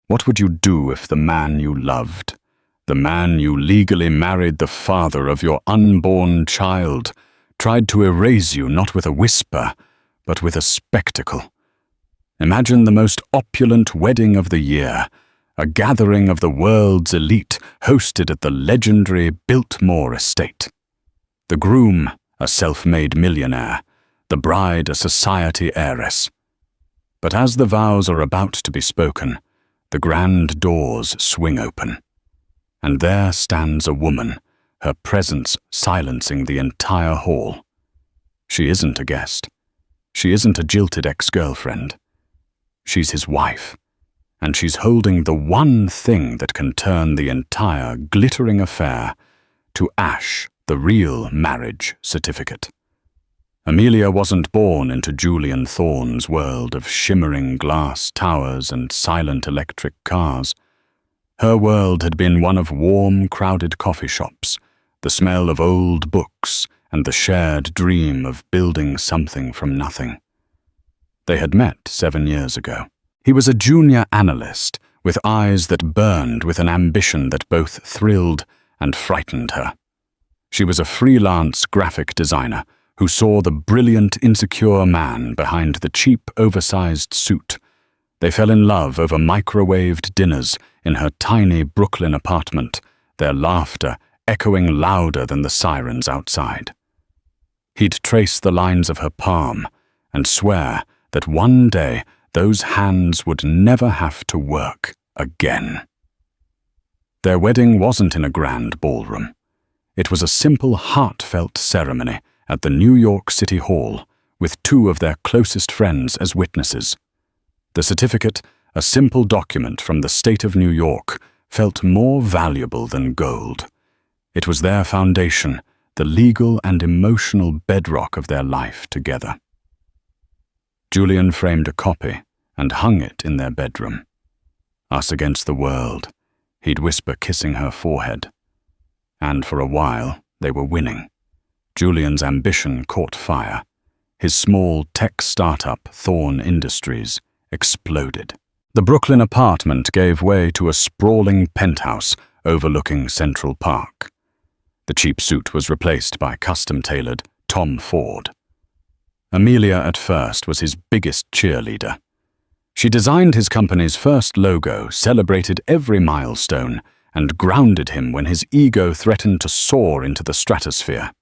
What would you do if the man you loved, the man you legally married the father of your unborn child, tried to erase you not with a whisper, but with a spectacle? Imagine the most opulent wedding of the year, a gathering of the world's elite hosted at the legendary Biltmore estate. The groom, a self-made millionaire, the bride a society heiress. But as the vows are about to be spoken, the grand doors swing open. And there stands a woman, her presence silencing the entire hall. She isn't a guest. She isn't a jilted ex-girlfriend. She's his wife, and she's holding the one thing that can turn the entire glittering affair to ash, the real marriage certificate. Amelia wasn't born into Julian Thorne's world of shimmering glass towers and silent electric cars. Her world had been one of warm, crowded coffee shops, the smell of old books, and the shared dream of building something from nothing. They had met 7 years ago. He was a junior analyst with eyes that burned with an ambition that both thrilled and frightened her. She was a freelance graphic designer who saw the brilliant, insecure man behind the cheap, oversized suit. They fell in love over microwaved dinners in her tiny Brooklyn apartment, their laughter echoing louder than the sirens outside. He'd trace the lines of her palm and swear that one day those hands would never have to work again. Their wedding wasn't in a grand ballroom. It was a simple, heartfelt ceremony at the New York City Hall, with 2 of their closest friends as witnesses. The certificate, a simple document from the state of New York, felt more valuable than gold. It was their foundation, the legal and emotional bedrock of their life together. Julian framed a copy and hung it in their bedroom. Us against the world, he'd whisper, kissing her forehead. And for a while, they were winning. Julian's ambition caught fire. His small tech startup, Thorne Industries, exploded. The Brooklyn apartment gave way to a sprawling penthouse overlooking Central Park. The cheap suit was replaced by custom-tailored Tom Ford. Amelia at first was his biggest cheerleader. She designed his company's first logo, celebrated every milestone, and grounded him when his ego threatened to soar into the stratosphere.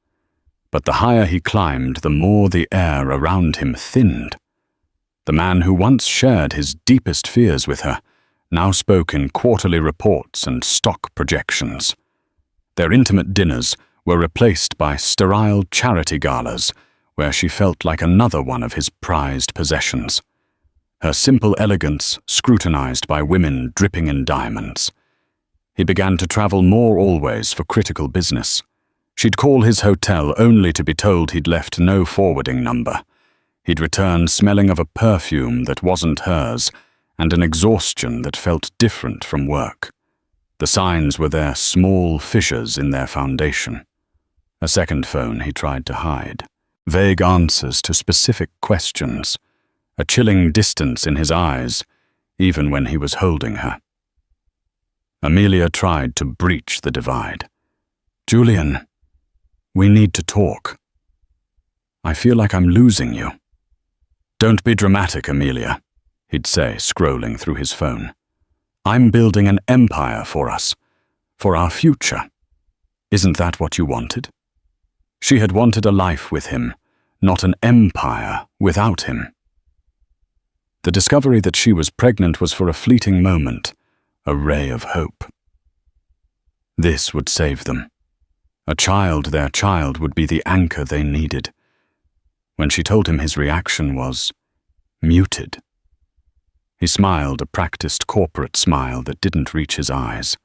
But the higher he climbed, the more the air around him thinned. The man who once shared his deepest fears with her now spoke in quarterly reports and stock projections. Their intimate dinners were replaced by sterile charity galas, where she felt like another one of his prized possessions. Her simple elegance scrutinized by women dripping in diamonds. He began to travel more always for critical business. She'd call his hotel only to be told he'd left no forwarding number. He'd return smelling of a perfume that wasn't hers and an exhaustion that felt different from work. The signs were their small fissures in their foundation. A second phone he tried to hide. Vague answers to specific questions. A chilling distance in his eyes, even when he was holding her. Amelia tried to breach the divide. "Julian, we need to talk. I feel like I'm losing you." "Don't be dramatic, Amelia," he'd say, scrolling through his phone. "I'm building an empire for us, for our future. Isn't that what you wanted?" She had wanted a life with him, not an empire without him. The discovery that she was pregnant was for a fleeting moment, a ray of hope. This would save them. Their child, would be the anchor they needed. When she told him, his reaction was muted. He smiled, a practiced corporate smile that didn't reach his eyes.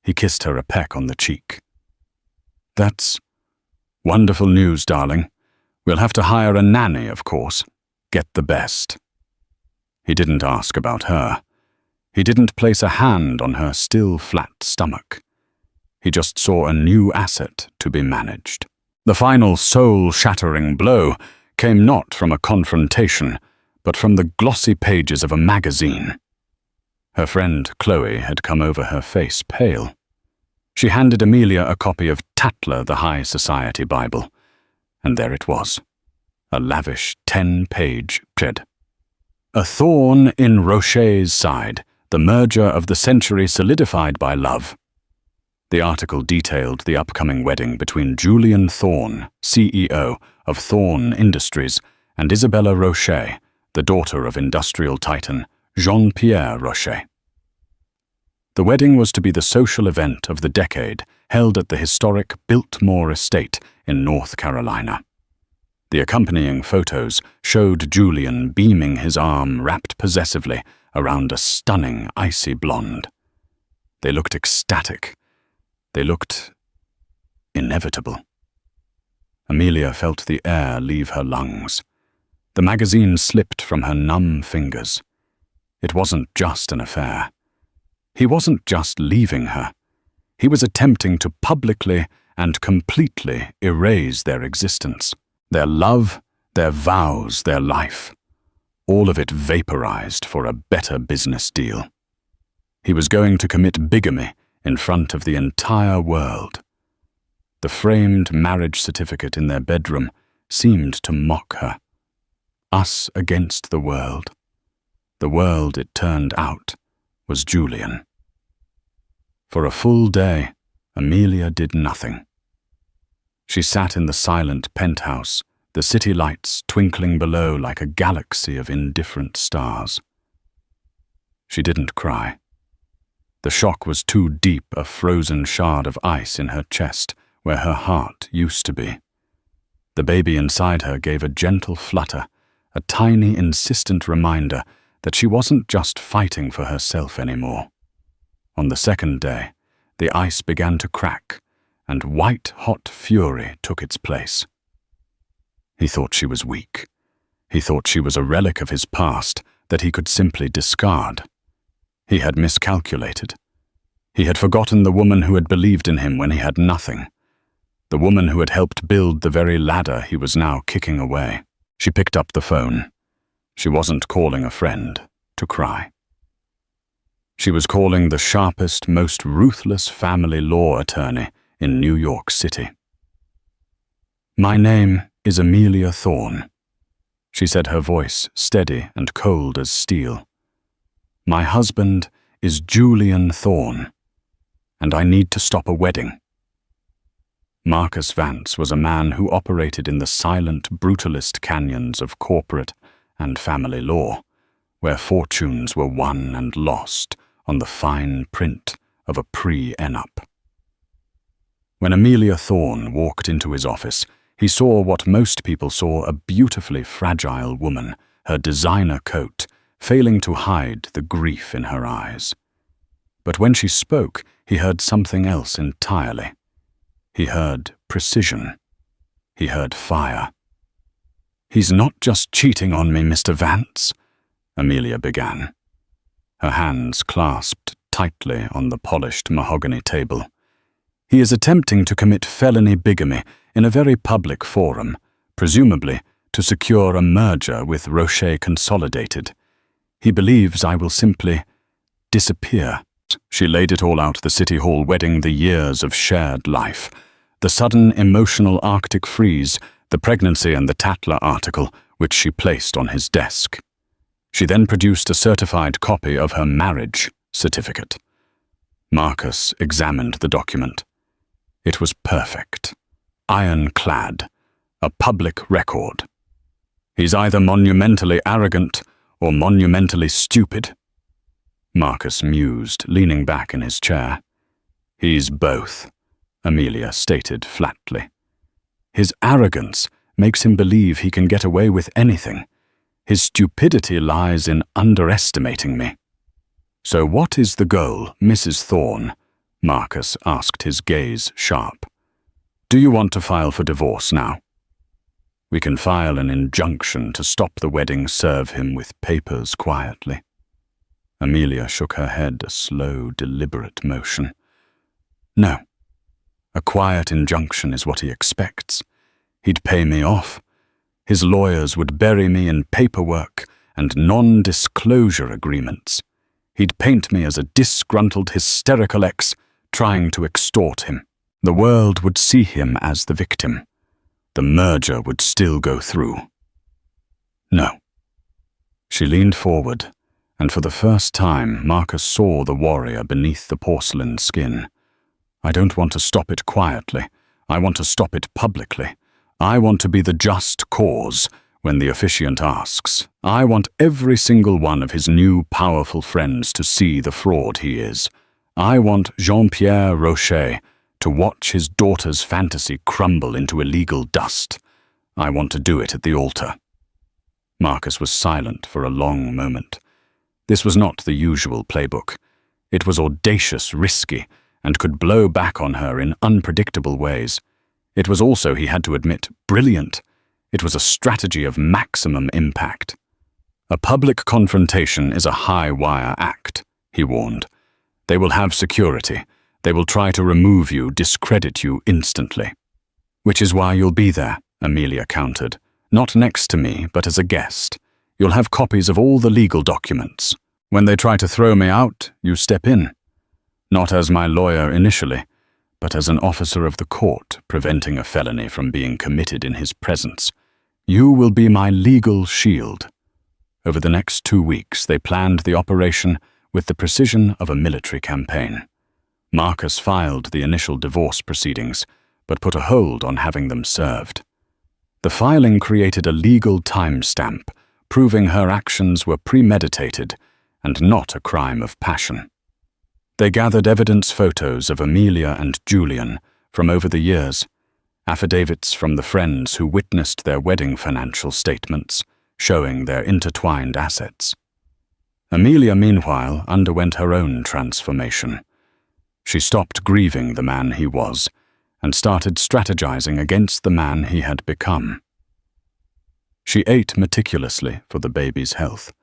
He kissed her a peck on the cheek. "That's wonderful news, darling. We'll have to hire a nanny, of course. Get the best." He didn't ask about her. He didn't place a hand on her still flat stomach. He just saw a new asset to be managed. The final soul-shattering blow came not from a confrontation, but from the glossy pages of a magazine. Her friend Chloe had come over, her face pale. She handed Amelia a copy of Tatler, the High Society Bible, and there it was, a lavish 10-page pred. A thorn in Rocher's side, the merger of the century solidified by love. The article detailed the upcoming wedding between Julian Thorne, CEO of Thorne Industries, and Isabella Rocher, the daughter of industrial titan Jean-Pierre Rocher. The wedding was to be the social event of the decade, held at the historic Biltmore Estate in North Carolina. The accompanying photos showed Julian beaming his arm wrapped possessively around a stunning icy blonde. They looked ecstatic. They looked inevitable. Amelia felt the air leave her lungs. The magazine slipped from her numb fingers. It wasn't just an affair. He wasn't just leaving her. He was attempting to publicly and completely erase their existence, their love, their vows, their life. All of it vaporized for a better business deal. He was going to commit bigamy in front of the entire world. The framed marriage certificate in their bedroom seemed to mock her. Us against the world. The world, it turned out, was Julian. For a full day, Amelia did nothing. She sat in the silent penthouse, the city lights twinkling below like a galaxy of indifferent stars. She didn't cry. The shock was too deep, a frozen shard of ice in her chest, where her heart used to be. The baby inside her gave a gentle flutter, a tiny, insistent reminder that she wasn't just fighting for herself anymore. On the second day, the ice began to crack, and white-hot fury took its place. He thought she was weak. He thought she was a relic of his past that he could simply discard. He had miscalculated. He had forgotten the woman who had believed in him when he had nothing, the woman who had helped build the very ladder he was now kicking away. She picked up the phone. She wasn't calling a friend to cry. She was calling the sharpest, most ruthless family law attorney in New York City. "My name is Amelia Thorne," she said, her voice steady and cold as steel. "My husband is Julian Thorne, and I need to stop a wedding." Marcus Vance was a man who operated in the silent, brutalist canyons of corporate and family law, where fortunes were won and lost on the fine print of a prenup. When Amelia Thorne walked into his office, he saw what most people saw: a beautifully fragile woman, her designer coat failing to hide the grief in her eyes. But when she spoke, he heard something else entirely. He heard precision. He heard fire. "He's not just cheating on me, Mr. Vance," Amelia began. Her hands clasped tightly on the polished mahogany table. "He is attempting to commit felony bigamy in a very public forum, presumably to secure a merger with Rocher Consolidated. He believes I will simply disappear." She laid it all out: the City Hall wedding, the years of shared life, the sudden emotional Arctic freeze, the pregnancy, and the Tatler article, which she placed on his desk. She then produced a certified copy of her marriage certificate. Marcus examined the document. It was perfect, ironclad, a public record. "He's either monumentally arrogant or monumentally stupid," Marcus mused, leaning back in his chair. "He's both," Amelia stated flatly. "His arrogance makes him believe he can get away with anything. His stupidity lies in underestimating me." "So what is the goal, Mrs. Thorne?" Marcus asked, his gaze sharp. "Do you want to file for divorce now? We can file an injunction to stop the wedding, serve him with papers quietly." Amelia shook her head, a slow, deliberate motion. "No. A quiet injunction is what he expects. He'd pay me off. His lawyers would bury me in paperwork and non-disclosure agreements. He'd paint me as a disgruntled, hysterical ex trying to extort him. The world would see him as the victim. The merger would still go through. No. She leaned forward, and for the first time Marcus saw the warrior beneath the porcelain skin. I don't want to stop it quietly. I want to stop it publicly. I want to be the just cause when the officiant asks. I want every single one of his new powerful friends to see the fraud he is. I want Jean-Pierre Rocher to watch his daughter's fantasy crumble into illegal dust. I want to do it at the altar. Marcus was silent for a long moment. This was not the usual playbook. It was audacious, risky, and could blow back on her in unpredictable ways. It was also, he had to admit, brilliant. It was a strategy of maximum impact. A public confrontation is a high-wire act, he warned. They will have security. They will try to remove you, discredit you instantly. Which is why you'll be there, Amelia countered. Not next to me, but as a guest. You'll have copies of all the legal documents. When they try to throw me out, you step in. Not as my lawyer initially, but as an officer of the court, preventing a felony from being committed in his presence. You will be my legal shield. Over the next 2 weeks, they planned the operation with the precision of a military campaign. Marcus filed the initial divorce proceedings, but put a hold on having them served. The filing created a legal timestamp, proving her actions were premeditated and not a crime of passion. They gathered evidence photos of Amelia and Julian from over the years, affidavits from the friends who witnessed their wedding financial statements, showing their intertwined assets. Amelia, meanwhile, underwent her own transformation. She stopped grieving the man he was and started strategizing against the man he had become. She ate meticulously for the baby's health.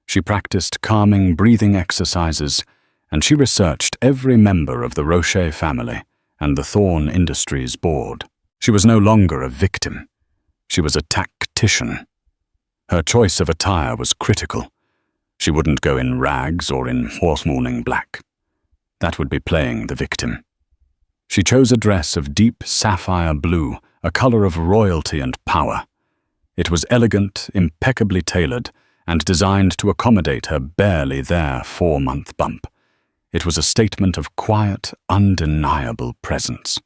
She practiced calming breathing exercises, and she researched every member of the Rocher family and the Thorn Industries board. She was no longer a victim. She was a tactician. Her choice of attire was critical. She wouldn't go in rags or in horse-mourning black. That would be playing the victim. She chose a dress of deep sapphire blue, a color of royalty and power. It was elegant, impeccably tailored, and designed to accommodate her barely there 4-month bump. It was a statement of quiet, undeniable presence.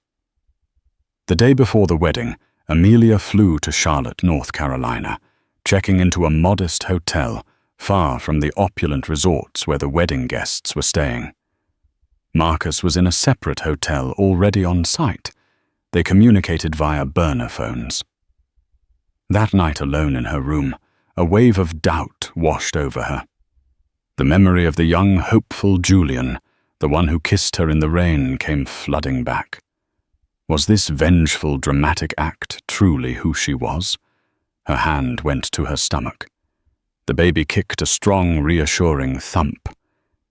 The day before the wedding, Amelia flew to Charlotte, North Carolina, checking into a modest hotel far from the opulent resorts where the wedding guests were staying. Marcus was in a separate hotel already on site. They communicated via burner phones. That night alone in her room, a wave of doubt washed over her. The memory of the young, hopeful Julian, the one who kissed her in the rain, came flooding back. Was this vengeful, dramatic act truly who she was? Her hand went to her stomach. The baby kicked a strong, reassuring thump.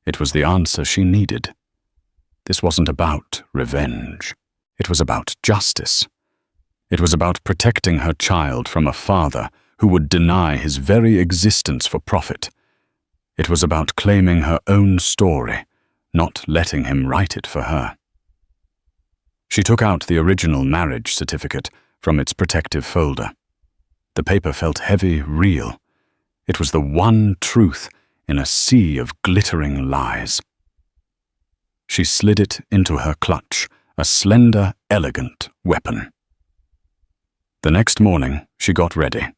It was the answer she needed. This wasn't about revenge. It was about justice. It was about protecting her child from a father who would deny his very existence for profit. It was about claiming her own story, not letting him write it for her. She took out the original marriage certificate from its protective folder. The paper felt heavy, real. It was the one truth in a sea of glittering lies. She slid it into her clutch, a slender, elegant weapon. The next morning, she got ready.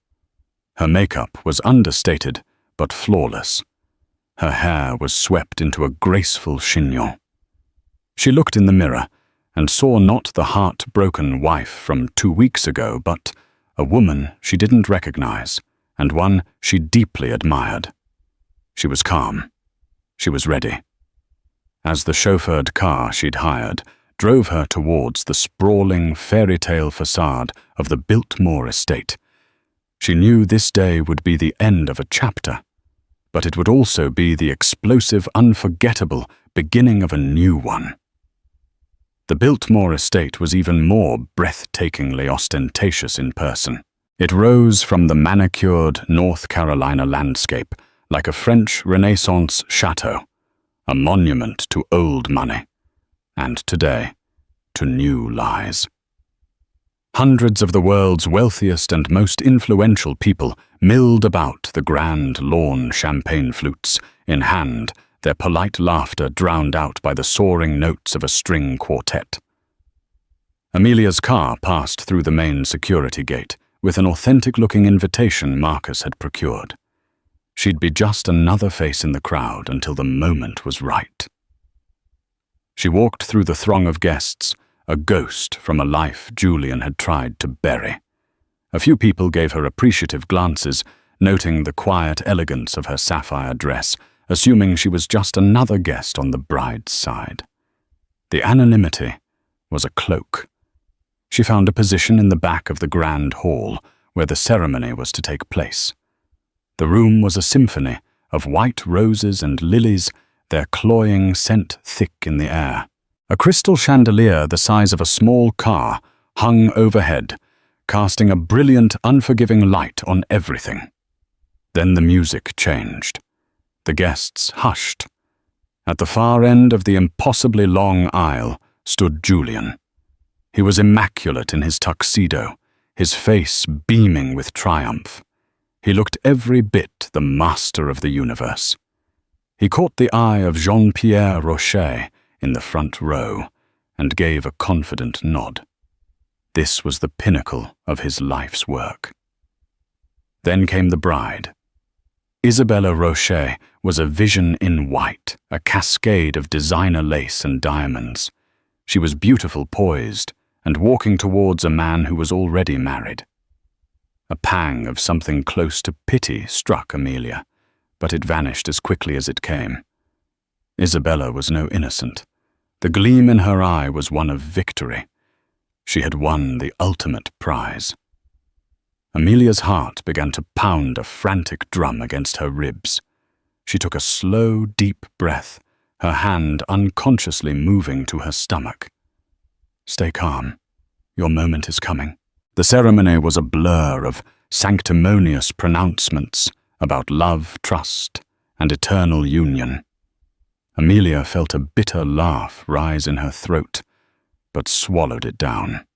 Her makeup was understated, but flawless. Her hair was swept into a graceful chignon. She looked in the mirror and saw not the heart-broken wife from 2 weeks ago, but a woman she didn't recognize, and one she deeply admired. She was calm. She was ready. As the chauffeured car she'd hired drove her towards the sprawling fairy tale facade of the Biltmore estate, she knew this day would be the end of a chapter, but it would also be the explosive, unforgettable beginning of a new one. The Biltmore estate was even more breathtakingly ostentatious in person. It rose from the manicured North Carolina landscape like a French Renaissance chateau, a monument to old money, and today, to new lies. Hundreds of the world's wealthiest and most influential people milled about the grand lawn champagne flutes, in hand, their polite laughter drowned out by the soaring notes of a string quartet. Amelia's car passed through the main security gate with an authentic-looking invitation Marcus had procured. She'd be just another face in the crowd until the moment was right. She walked through the throng of guests, a ghost from a life Julian had tried to bury. A few people gave her appreciative glances, noting the quiet elegance of her sapphire dress, assuming she was just another guest on the bride's side. The anonymity was a cloak. She found a position in the back of the grand hall, where the ceremony was to take place. The room was a symphony of white roses and lilies, their cloying scent thick in the air. A crystal chandelier the size of a small car hung overhead, casting a brilliant, unforgiving light on everything. Then the music changed. The guests hushed. At the far end of the impossibly long aisle stood Julian. He was immaculate in his tuxedo, his face beaming with triumph. He looked every bit the master of the universe. He caught the eye of Jean-Pierre Rocher in the front row and gave a confident nod. This was the pinnacle of his life's work. Then came the bride. Isabella Rocher was a vision in white, a cascade of designer lace and diamonds. She was beautiful poised and walking towards a man who was already married. A pang of something close to pity struck Amelia, but it vanished as quickly as it came. Isabella was no innocent. The gleam in her eye was one of victory. She had won the ultimate prize. Amelia's heart began to pound a frantic drum against her ribs. She took a slow, deep breath, her hand unconsciously moving to her stomach. "Stay calm. Your moment is coming." The ceremony was a blur of sanctimonious pronouncements about love, trust, and eternal union. Amelia felt a bitter laugh rise in her throat, but swallowed it down.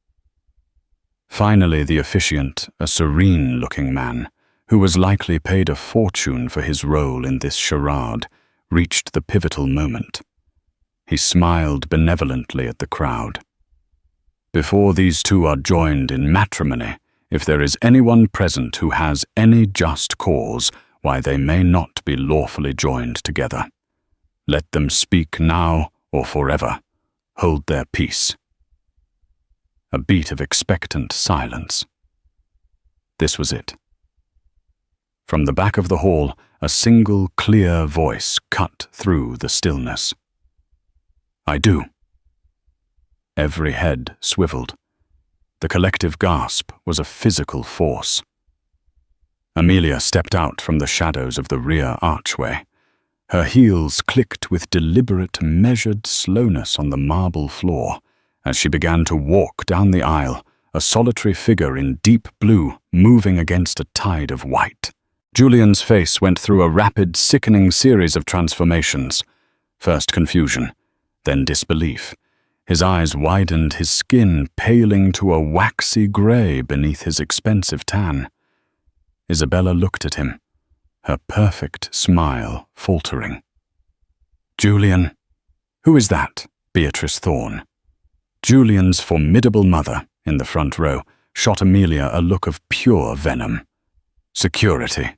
Finally, the officiant, a serene-looking man, who was likely paid a fortune for his role in this charade, reached the pivotal moment. He smiled benevolently at the crowd. "Before these two are joined in matrimony, if there is anyone present who has any just cause why they may not be lawfully joined together, let them speak now or forever. Hold their peace." A beat of expectant silence. This was it. From the back of the hall, a single clear voice cut through the stillness. "I do." Every head swiveled. The collective gasp was a physical force. Amelia stepped out from the shadows of the rear archway. Her heels clicked with deliberate, measured slowness on the marble floor as she began to walk down the aisle, a solitary figure in deep blue moving against a tide of white. Julian's face went through a rapid, sickening series of transformations. First confusion, then disbelief. His eyes widened, his skin paling to a waxy grey beneath his expensive tan. Isabella looked at him, her perfect smile faltering. "Julian." "Who is that?" Beatrice Thorne. Julian's formidable mother, in the front row, shot Amelia a look of pure venom. "Security.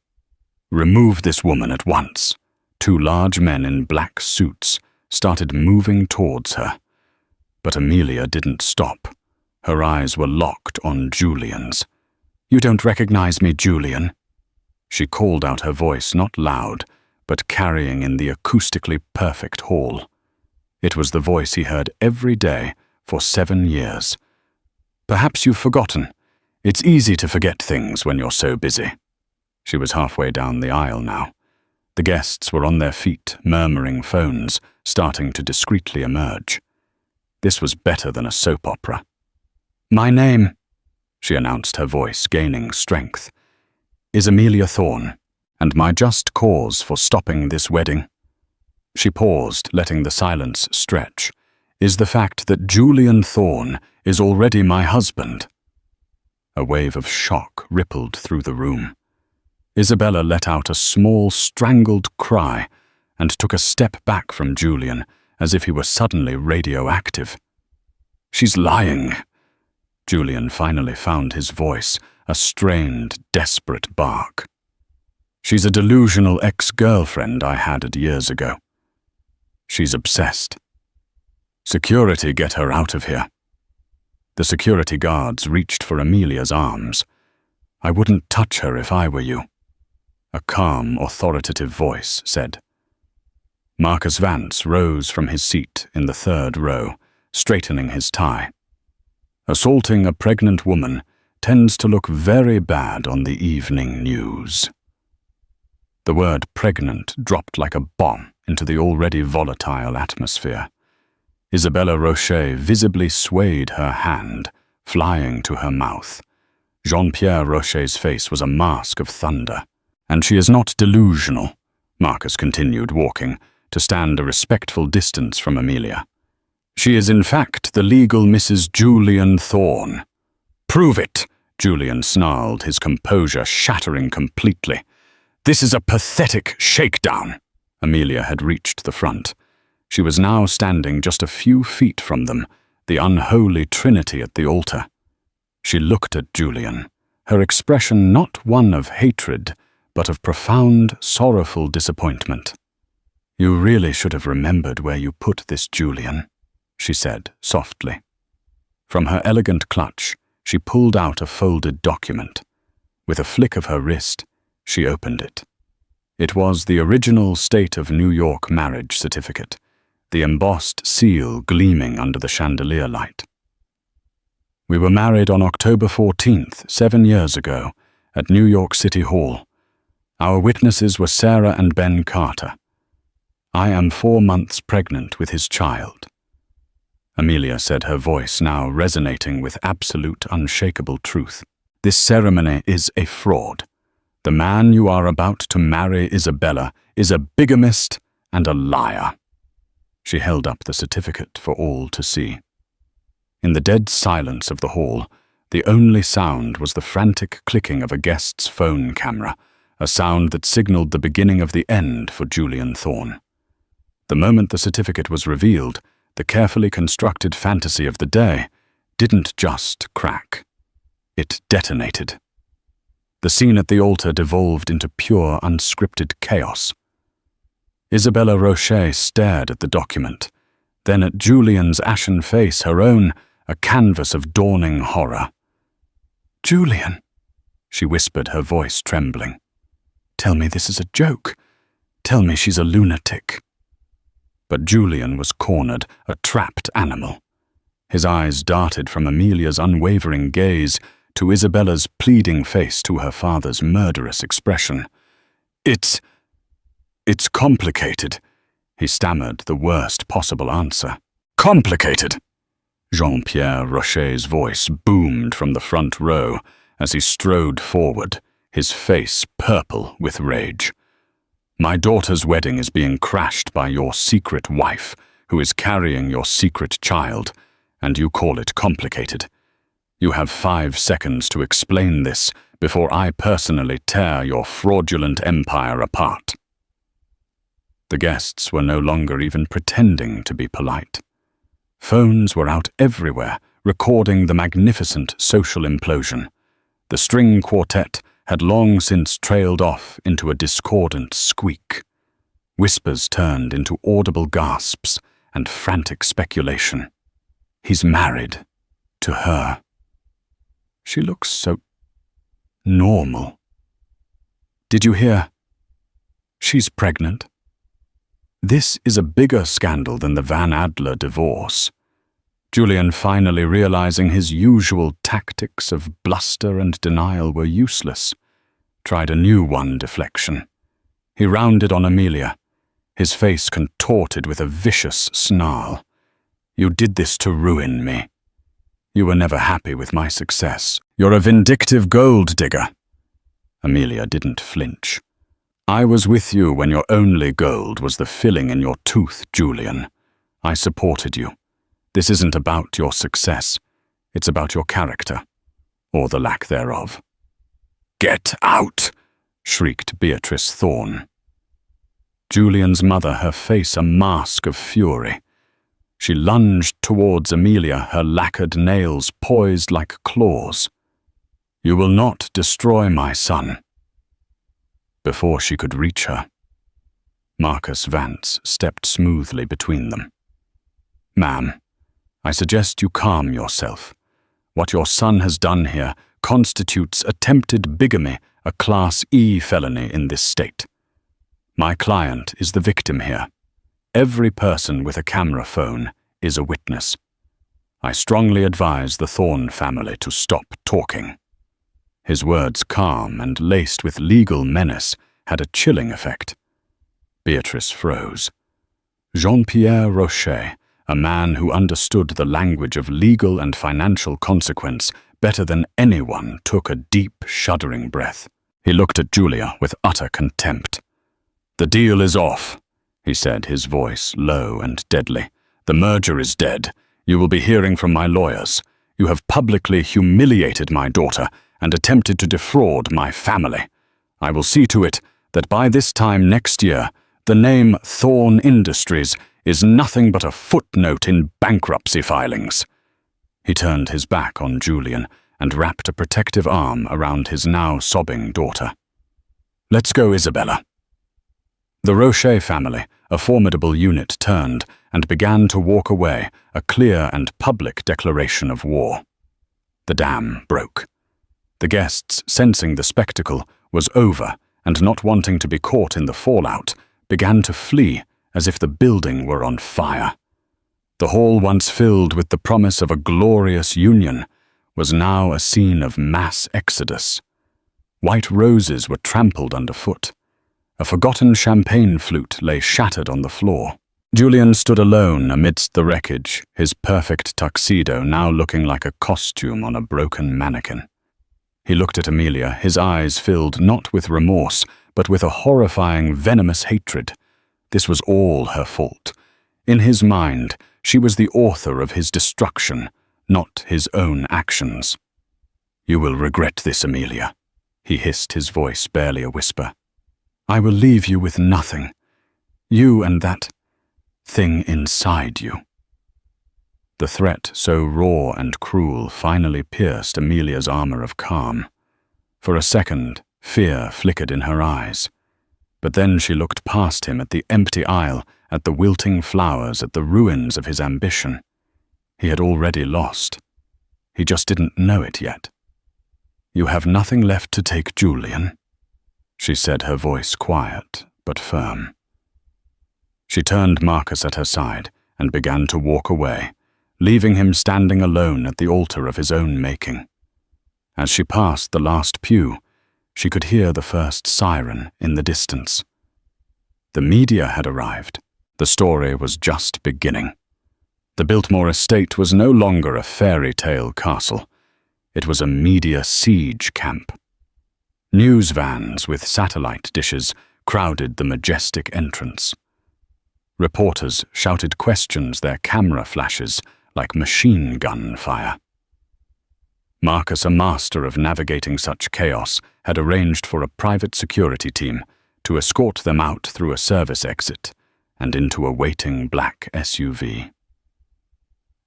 Remove this woman at once." Two large men in black suits started moving towards her. But Amelia didn't stop. Her eyes were locked on Julian's. "You don't recognize me, Julian?" She called out, her voice not loud, but carrying in the acoustically perfect hall. It was the voice he heard every day for 7 years. "Perhaps you've forgotten. It's easy to forget things when you're so busy." She was halfway down the aisle now. The guests were on their feet, murmuring phones, starting to discreetly emerge. This was better than a soap opera. "My name," she announced, her voice gaining strength, "is Amelia Thorne, and my just cause for stopping this wedding." She paused, letting the silence stretch, "is the fact that Julian Thorne is already my husband." A wave of shock rippled through the room. Isabella let out a small, strangled cry and took a step back from Julian, as if he were suddenly radioactive. "She's lying." Julian finally found his voice, a strained, desperate bark. "She's a delusional ex-girlfriend I had years ago. She's obsessed. Security, get her out of here." The security guards reached for Amelia's arms. "I wouldn't touch her if I were you," a calm, authoritative voice said. Marcus Vance rose from his seat in the third row, straightening his tie. "Assaulting a pregnant woman tends to look very bad on the evening news." The word pregnant dropped like a bomb into the already volatile atmosphere. Isabella Rocher visibly swayed her hand, flying to her mouth. Jean-Pierre Rocher's face was a mask of thunder. "And she is not delusional," Marcus continued, walking, to stand a respectful distance from Amelia. "She is in fact the legal Mrs. Julian Thorne." "Prove it," Julian snarled, his composure shattering completely. "This is a pathetic shakedown." Amelia had reached the front. She was now standing just a few feet from them, the unholy trinity at the altar. She looked at Julian, her expression not one of hatred, but of profound, sorrowful disappointment. "You really should have remembered where you put this, Julian," she said softly. From her elegant clutch, she pulled out a folded document. With a flick of her wrist, she opened it. It was the original State of New York marriage certificate, the embossed seal gleaming under the chandelier light. "We were married on October 14th, 7 years ago, at New York City Hall. Our witnesses were Sarah and Ben Carter. I am 4 months pregnant with his child." Amelia said, her voice now resonating with absolute, unshakable truth. "This ceremony is a fraud. The man you are about to marry, Isabella, is a bigamist and a liar." She held up the certificate for all to see. In the dead silence of the hall, the only sound was the frantic clicking of a guest's phone camera, a sound that signaled the beginning of the end for Julian Thorne. The moment the certificate was revealed, the carefully constructed fantasy of the day didn't just crack. It detonated. The scene at the altar devolved into pure, unscripted chaos. Isabella Rocher stared at the document, then at Julian's ashen face, her own a canvas of dawning horror. "Julian," she whispered, her voice trembling. "Tell me this is a joke. Tell me she's a lunatic." But Julian was cornered, a trapped animal. His eyes darted from Amelia's unwavering gaze to Isabella's pleading face to her father's murderous expression. It's complicated," he stammered the worst possible answer. "Complicated!" Jean-Pierre Rocher's voice boomed from the front row as he strode forward, his face purple with rage. "My daughter's wedding is being crashed by your secret wife, who is carrying your secret child, and you call it complicated. You have 5 seconds to explain this before I personally tear your fraudulent empire apart." The guests were no longer even pretending to be polite. Phones were out everywhere, recording the magnificent social implosion. The string quartet had long since trailed off into a discordant squeak. Whispers turned into audible gasps and frantic speculation. "He's married to her. She looks so normal. Did you hear? She's pregnant. This is a bigger scandal than the Van Adler divorce." Julian, finally realizing his usual tactics of bluster and denial were useless, tried a new deflection. He rounded on Amelia, his face contorted with a vicious snarl. "You did this to ruin me. You were never happy with my success. You're a vindictive gold digger." Amelia didn't flinch. I was with you when your only gold was the filling in your tooth, Julian. I supported you. This isn't about your success. It's about your character, or the lack thereof." "Get out!" shrieked Beatrice Thorne. Julian's mother, her face a mask of fury. She lunged towards Amelia, her lacquered nails poised like claws. "You will not destroy my son." Before she could reach her, Marcus Vance stepped smoothly between them. "Ma'am, I suggest you calm yourself. What your son has done here constitutes attempted bigamy, a Class E felony in this state. My client is the victim here. Every person with a camera phone is a witness. I strongly advise the Thorne family to stop talking." His words, calm and laced with legal menace, had a chilling effect. Beatrice froze. Jean-Pierre Rocher, a man who understood the language of legal and financial consequence better than anyone, took a deep, shuddering breath. He looked at Julia with utter contempt. "The deal is off," he said, his voice low and deadly. "The merger is dead. You will be hearing from my lawyers. You have publicly humiliated my daughter and attempted to defraud my family. I will see to it that by this time next year, the name Thorne Industries is nothing but a footnote in bankruptcy filings." He turned his back on Julian and wrapped a protective arm around his now sobbing daughter. "Let's go, Isabella." The Rocher family, a formidable unit, turned and began to walk away, a clear and public declaration of war. The dam broke. The guests, sensing the spectacle was over and not wanting to be caught in the fallout, began to flee as if the building were on fire. The hall, once filled with the promise of a glorious union, was now a scene of mass exodus. White roses were trampled underfoot. A forgotten champagne flute lay shattered on the floor. Julian stood alone amidst the wreckage, his perfect tuxedo now looking like a costume on a broken mannequin. He looked at Amelia, his eyes filled not with remorse, but with a horrifying, venomous hatred. This was all her fault. In his mind, she was the author of his destruction, not his own actions. "You will regret this, Amelia," he hissed, his voice barely a whisper. "I will leave you with nothing. You and that thing inside you." The threat, so raw and cruel, finally pierced Amelia's armor of calm. For a second, fear flickered in her eyes. But then she looked past him at the empty aisle, at the wilting flowers, at the ruins of his ambition. He had already lost. He just didn't know it yet. "You have nothing left to take, Julian," she said, her voice quiet but firm. She turned Marcus at her side and began to walk away, leaving him standing alone at the altar of his own making. As she passed the last pew, she could hear the first siren in the distance. The media had arrived. The story was just beginning. The Biltmore estate was no longer a fairy tale castle. It was a media siege camp. News vans with satellite dishes crowded the majestic entrance. Reporters shouted questions, their camera flashes like machine gun fire. Marcus, a master of navigating such chaos, had arranged for a private security team to escort them out through a service exit and into a waiting black SUV.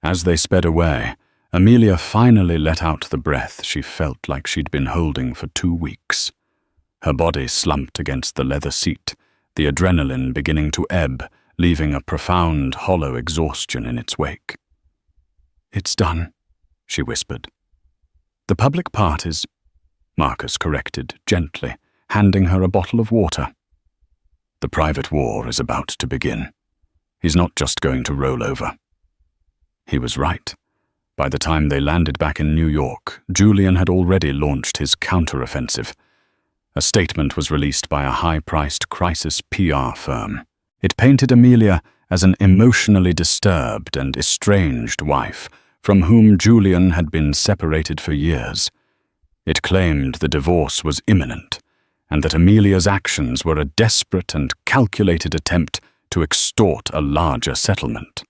As they sped away, Amelia finally let out the breath she felt like she'd been holding for 2 weeks. Her body slumped against the leather seat, the adrenaline beginning to ebb, leaving a profound, hollow exhaustion in its wake. "It's done," she whispered. "The public part is," Marcus corrected gently, handing her a bottle of water. "The private war is about to begin. He's not just going to roll over." He was right. By the time they landed back in New York, Julian had already launched his counteroffensive. A statement was released by a high-priced crisis PR firm. It painted Amelia as an emotionally disturbed and estranged wife from whom Julian had been separated for years. It claimed the divorce was imminent, and that Amelia's actions were a desperate and calculated attempt to extort a larger settlement.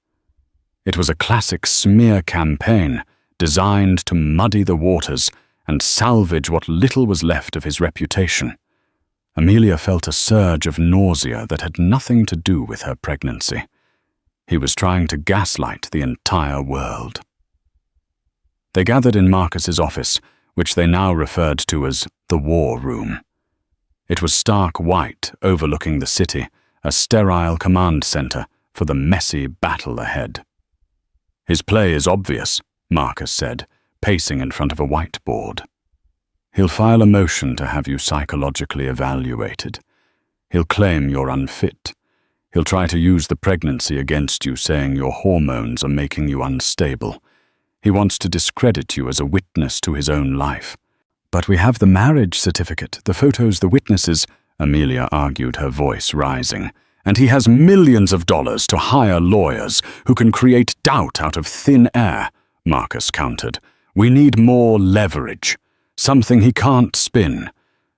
It was a classic smear campaign designed to muddy the waters and salvage what little was left of his reputation. Amelia felt a surge of nausea that had nothing to do with her pregnancy. He was trying to gaslight the entire world. They gathered in Marcus's office, which they now referred to as the War Room. It was stark white, overlooking the city, a sterile command center for the messy battle ahead. "His play is obvious," Marcus said, pacing in front of a whiteboard. "He'll file a motion to have you psychologically evaluated. He'll claim you're unfit. He'll try to use the pregnancy against you, saying your hormones are making you unstable. He wants to discredit you as a witness to his own life." "But we have the marriage certificate, the photos, the witnesses," Amelia argued, her voice rising. "And he has millions of dollars to hire lawyers who can create doubt out of thin air," Marcus countered. "We need more leverage, something he can't spin,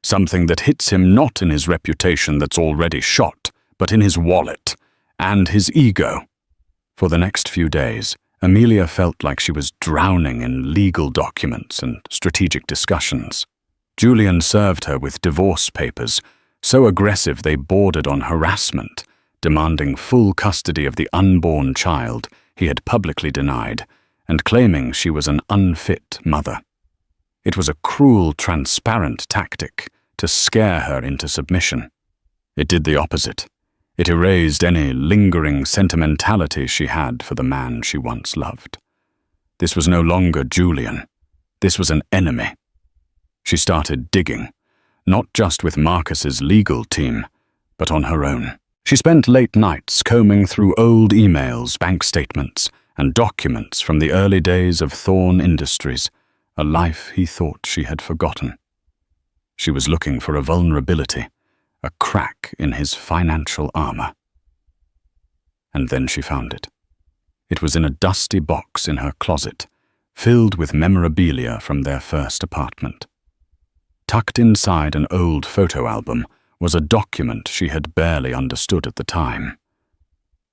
something that hits him not in his reputation that's already shot, but in his wallet and his ego." For the next few days, Amelia felt like she was drowning in legal documents and strategic discussions. Julian served her with divorce papers, so aggressive they bordered on harassment, demanding full custody of the unborn child he had publicly denied, and claiming she was an unfit mother. It was a cruel, transparent tactic to scare her into submission. It did the opposite. It erased any lingering sentimentality she had for the man she once loved. This was no longer Julian. This was an enemy. She started digging, not just with Marcus's legal team, but on her own. She spent late nights combing through old emails, bank statements, and documents from the early days of Thorn Industries, a life he thought she had forgotten. She was looking for a vulnerability, a crack in his financial armor. And then she found it. It was in a dusty box in her closet, filled with memorabilia from their first apartment. Tucked inside an old photo album was a document she had barely understood at the time.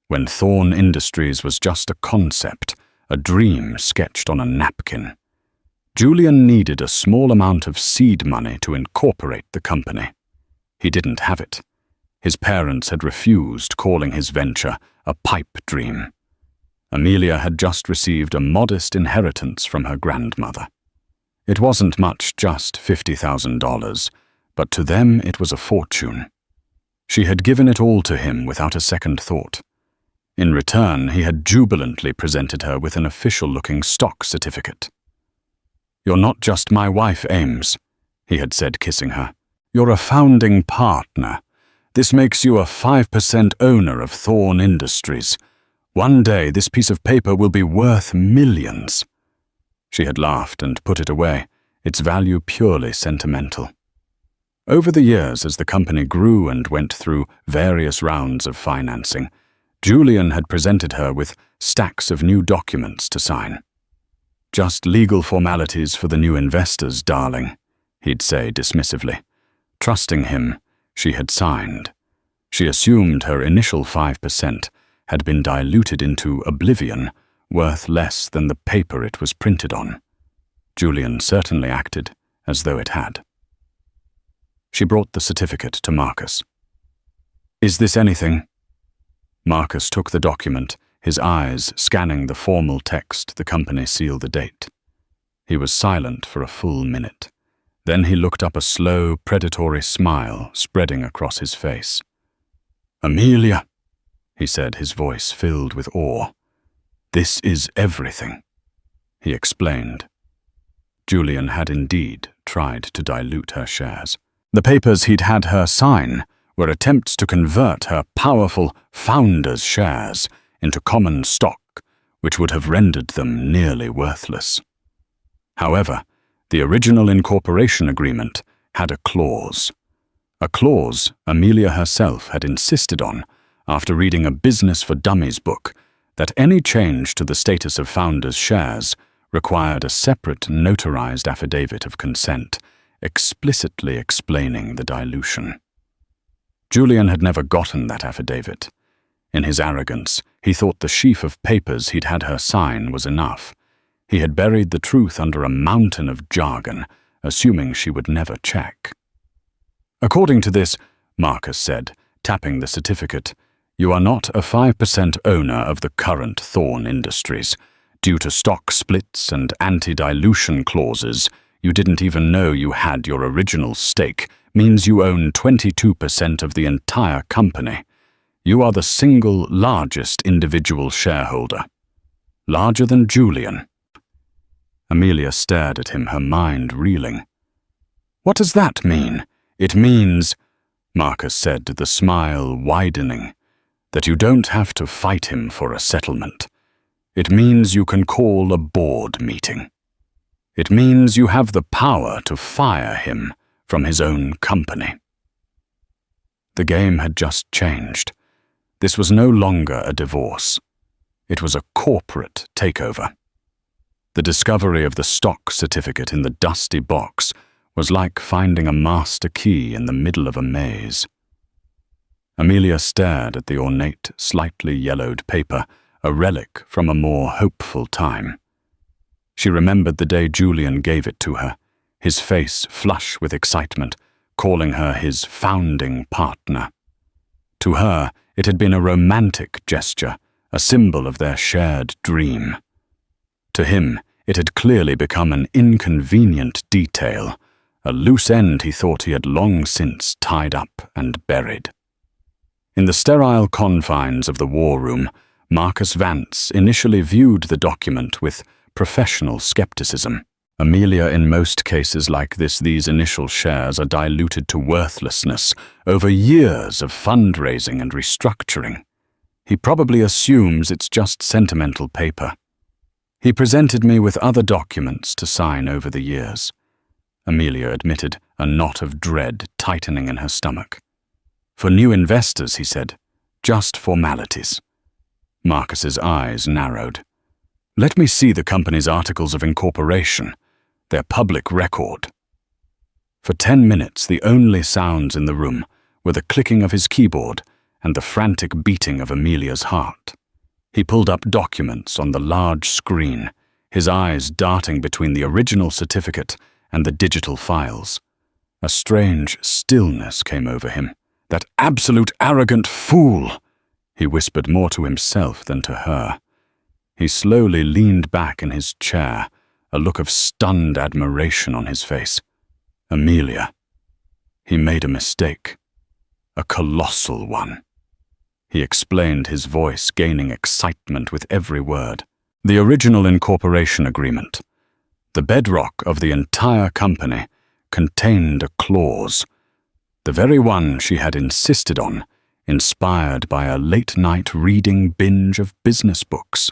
When Thorn Industries was just a concept, a dream sketched on a napkin, Julian needed a small amount of seed money to incorporate the company. He didn't have it. His parents had refused, calling his venture a pipe dream. Amelia had just received a modest inheritance from her grandmother. It wasn't much, just $50,000, but to them it was a fortune. She had given it all to him without a second thought. In return, he had jubilantly presented her with an official-looking stock certificate. "You're not just my wife, Ames," he had said, kissing her. "You're a founding partner. This makes you a 5% owner of Thorn Industries. One day this piece of paper will be worth millions." She had laughed and put it away, its value purely sentimental. Over the years, as the company grew and went through various rounds of financing, Julian had presented her with stacks of new documents to sign. "Just legal formalities for the new investors, darling," he'd say dismissively. Trusting him, she had signed. She assumed her initial 5% had been diluted into oblivion, worth less than the paper it was printed on. Julian certainly acted as though it had. She brought the certificate to Marcus. "Is this anything?" Marcus took the document, his eyes scanning the formal text the company sealed the date. He was silent for a full minute. Then he looked up, a slow, predatory smile spreading across his face. "Amelia," he said, his voice filled with awe. "This is everything," he explained. Julian had indeed tried to dilute her shares. The papers he'd had her sign were attempts to convert her powerful founder's shares into common stock, which would have rendered them nearly worthless. However, the original incorporation agreement had a clause Amelia herself had insisted on after reading a Business for Dummies book, that any change to the status of founders' shares required a separate notarized affidavit of consent explicitly explaining the dilution. Julian had never gotten that affidavit. In his arrogance, he thought the sheaf of papers he'd had her sign was enough. He had buried the truth under a mountain of jargon, assuming she would never check. "According to this," Marcus said, tapping the certificate, "you are not a 5% owner of the current Thorn Industries. Due to stock splits and anti-dilution clauses, you didn't even know you had your original stake, means you own 22% of the entire company. You are the single largest individual shareholder. Larger than Julian." Amelia stared at him, her mind reeling. "What does that mean?" "It means," Marcus said, the smile widening, "that you don't have to fight him for a settlement. It means you can call a board meeting. It means you have the power to fire him from his own company." The game had just changed. This was no longer a divorce. It was a corporate takeover. The discovery of the stock certificate in the dusty box was like finding a master key in the middle of a maze. Amelia stared at the ornate, slightly yellowed paper, a relic from a more hopeful time. She remembered the day Julian gave it to her, his face flush with excitement, calling her his founding partner. To her, it had been a romantic gesture, a symbol of their shared dream. To him, it had clearly become an inconvenient detail, a loose end he thought he had long since tied up and buried. In the sterile confines of the war room, Marcus Vance initially viewed the document with professional skepticism. Amelia, in most cases like this, these initial shares are diluted to worthlessness over years of fundraising and restructuring. He probably assumes it's just sentimental paper. He presented me with other documents to sign over the years. Amelia admitted, a knot of dread tightening in her stomach. "For new investors," he said, "just formalities." Marcus's eyes narrowed. "Let me see the company's articles of incorporation, their public record." For 10 minutes, the only sounds in the room were the clicking of his keyboard and the frantic beating of Amelia's heart. He pulled up documents on the large screen, his eyes darting between the original certificate and the digital files. A strange stillness came over him. "That absolute arrogant fool!" he whispered, more to himself than to her. He slowly leaned back in his chair, a look of stunned admiration on his face. "Amelia, he made a mistake. A colossal one." He explained, his voice gaining excitement with every word. "The original incorporation agreement, the bedrock of the entire company, contained a clause, the very one she had insisted on, inspired by a late-night reading binge of business books.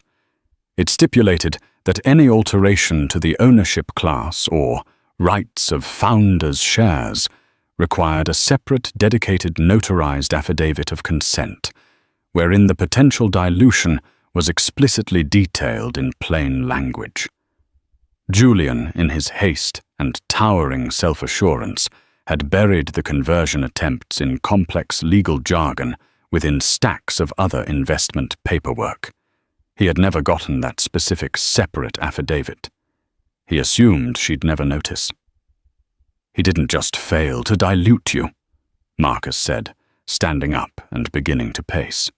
It stipulated that any alteration to the ownership class or rights of founders' shares required a separate, dedicated, notarized affidavit of consent, wherein the potential dilution was explicitly detailed in plain language. Julian, in his haste and towering self-assurance, had buried the conversion attempts in complex legal jargon within stacks of other investment paperwork. He had never gotten that specific separate affidavit. He assumed she'd never notice. "He didn't just fail to dilute you," Marcus said, standing up and beginning to pace.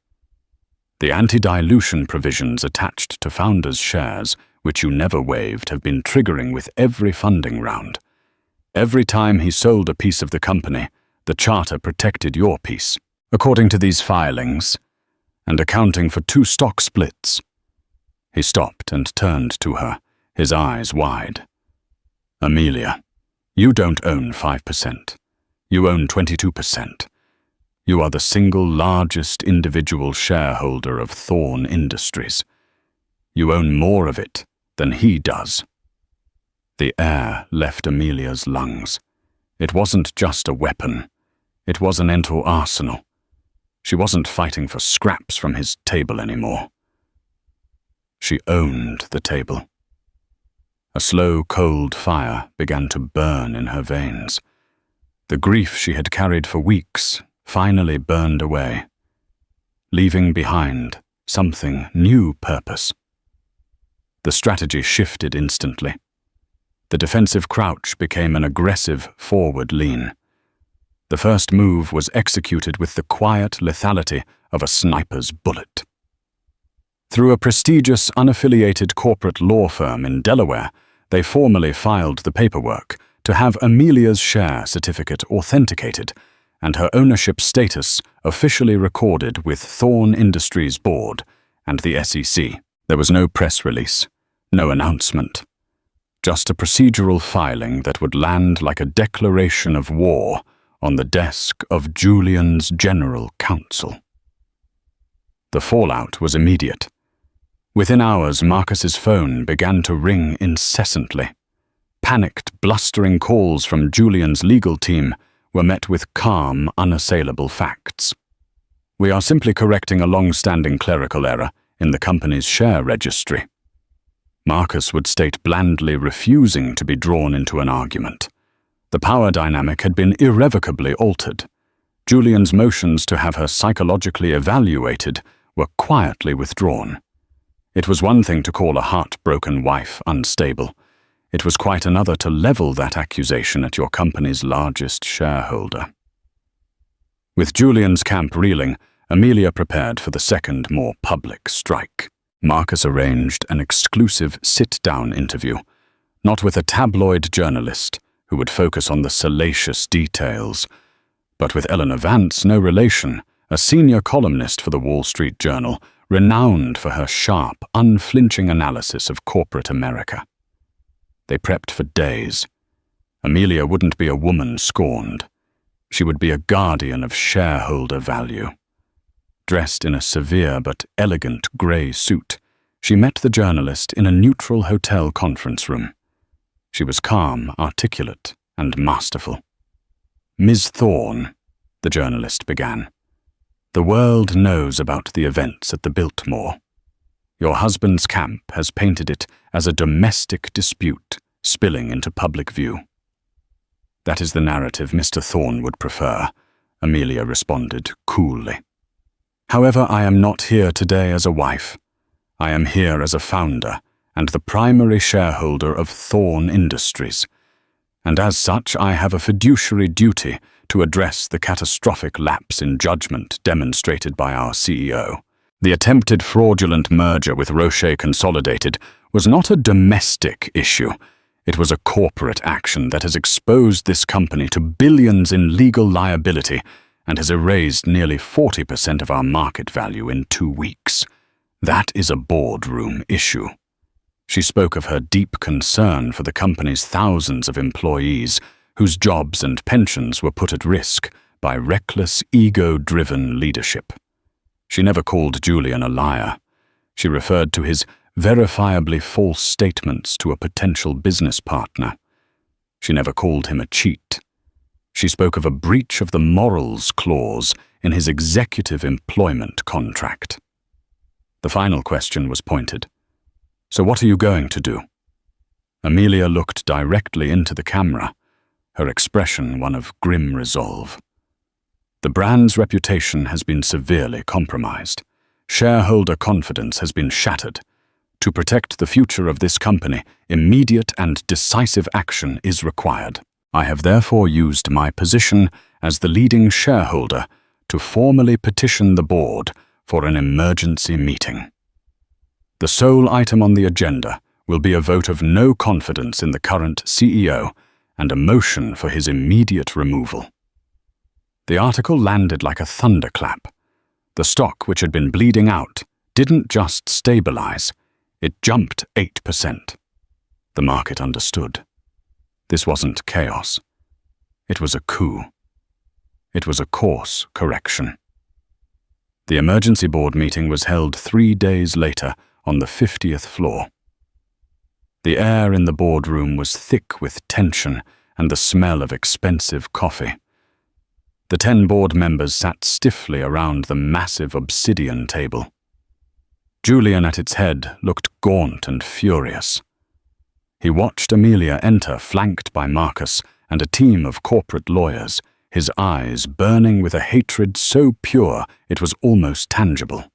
"The anti-dilution provisions attached to founders' shares, which you never waived, have been triggering with every funding round. Every time he sold a piece of the company, the charter protected your piece. According to these filings, and accounting for 2 stock splits." He stopped and turned to her, his eyes wide. "Amelia, you don't own 5%. You own 22%. You are the single largest individual shareholder of Thorn Industries. You own more of it than he does." The air left Amelia's lungs. It wasn't just a weapon. It was an mental arsenal. She wasn't fighting for scraps from his table anymore. She owned the table. A slow, cold fire began to burn in her veins. The grief she had carried for weeks finally burned away, leaving behind something new purpose. The strategy shifted instantly. The defensive crouch became an aggressive forward lean. The first move was executed with the quiet lethality of a sniper's bullet. Through a prestigious, unaffiliated corporate law firm in Delaware, they formally filed the paperwork to have Amelia's share certificate authenticated and her ownership status officially recorded with Thorn Industries Board and the SEC. There was no press release, no announcement, just a procedural filing that would land like a declaration of war on the desk of Julian's general counsel. The fallout was immediate. Within hours, Marcus's phone began to ring incessantly. Panicked, blustering calls from Julian's legal team were met with calm, unassailable facts. "We are simply correcting a long-standing clerical error in the company's share registry." Marcus would state blandly, refusing to be drawn into an argument. The power dynamic had been irrevocably altered. Julian's motions to have her psychologically evaluated were quietly withdrawn. It was one thing to call a heartbroken wife unstable. It was quite another to level that accusation at your company's largest shareholder. With Julian's camp reeling, Amelia prepared for the second, more public strike. Marcus arranged an exclusive sit-down interview, not with a tabloid journalist who would focus on the salacious details, but with Eleanor Vance, no relation, a senior columnist for the Wall Street Journal, renowned for her sharp, unflinching analysis of corporate America. They prepped for days. Amelia wouldn't be a woman scorned. She would be a guardian of shareholder value. Dressed in a severe but elegant grey suit, she met the journalist in a neutral hotel conference room. She was calm, articulate, and masterful. "Ms. Thorne," the journalist began, "the world knows about the events at the Biltmore. Your husband's camp has painted it as a domestic dispute spilling into public view." "That is the narrative Mr. Thorne would prefer," Amelia responded coolly. "However, I am not here today as a wife. I am here as a founder and the primary shareholder of Thorn Industries, and as such I have a fiduciary duty to address the catastrophic lapse in judgment demonstrated by our CEO. The attempted fraudulent merger with Roche Consolidated was not a domestic issue. It was a corporate action that has exposed this company to billions in legal liability and has erased nearly 40% of our market value in 2 weeks. That is a boardroom issue." She spoke of her deep concern for the company's thousands of employees whose jobs and pensions were put at risk by reckless, ego-driven leadership. She never called Julian a liar. She referred to his verifiably false statements to a potential business partner. She never called him a cheat. She spoke of a breach of the morals clause in his executive employment contract. The final question was pointed. "So what are you going to do?" Amelia looked directly into the camera, her expression one of grim resolve. "The brand's reputation has been severely compromised. Shareholder confidence has been shattered. To protect the future of this company, immediate and decisive action is required. I have therefore used my position as the leading shareholder to formally petition the board for an emergency meeting. The sole item on the agenda will be a vote of no confidence in the current CEO and a motion for his immediate removal." The article landed like a thunderclap. The stock, which had been bleeding out, didn't just stabilize, it jumped 8%. The market understood. This wasn't chaos. It was a coup. It was a course correction. The emergency board meeting was held 3 days later on the 50th floor. The air in the boardroom was thick with tension and the smell of expensive coffee. The 10 board members sat stiffly around the massive obsidian table. Julian at its head looked gaunt and furious. He watched Amelia enter, flanked by Marcus and a team of corporate lawyers, his eyes burning with a hatred so pure it was almost tangible.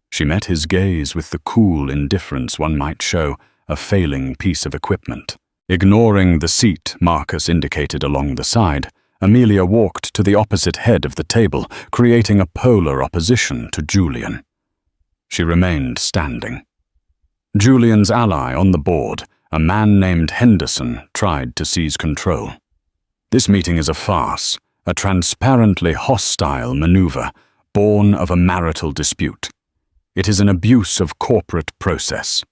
She met his gaze with the cool indifference one might show a failing piece of equipment. Ignoring the seat Marcus indicated along the side, Amelia walked to the opposite head of the table, creating a polar opposition to Julian. She remained standing. Julian's ally on the board, a man named Henderson, tried to seize control. This meeting is a farce, a transparently hostile maneuver born of a marital dispute. It is an abuse of corporate process.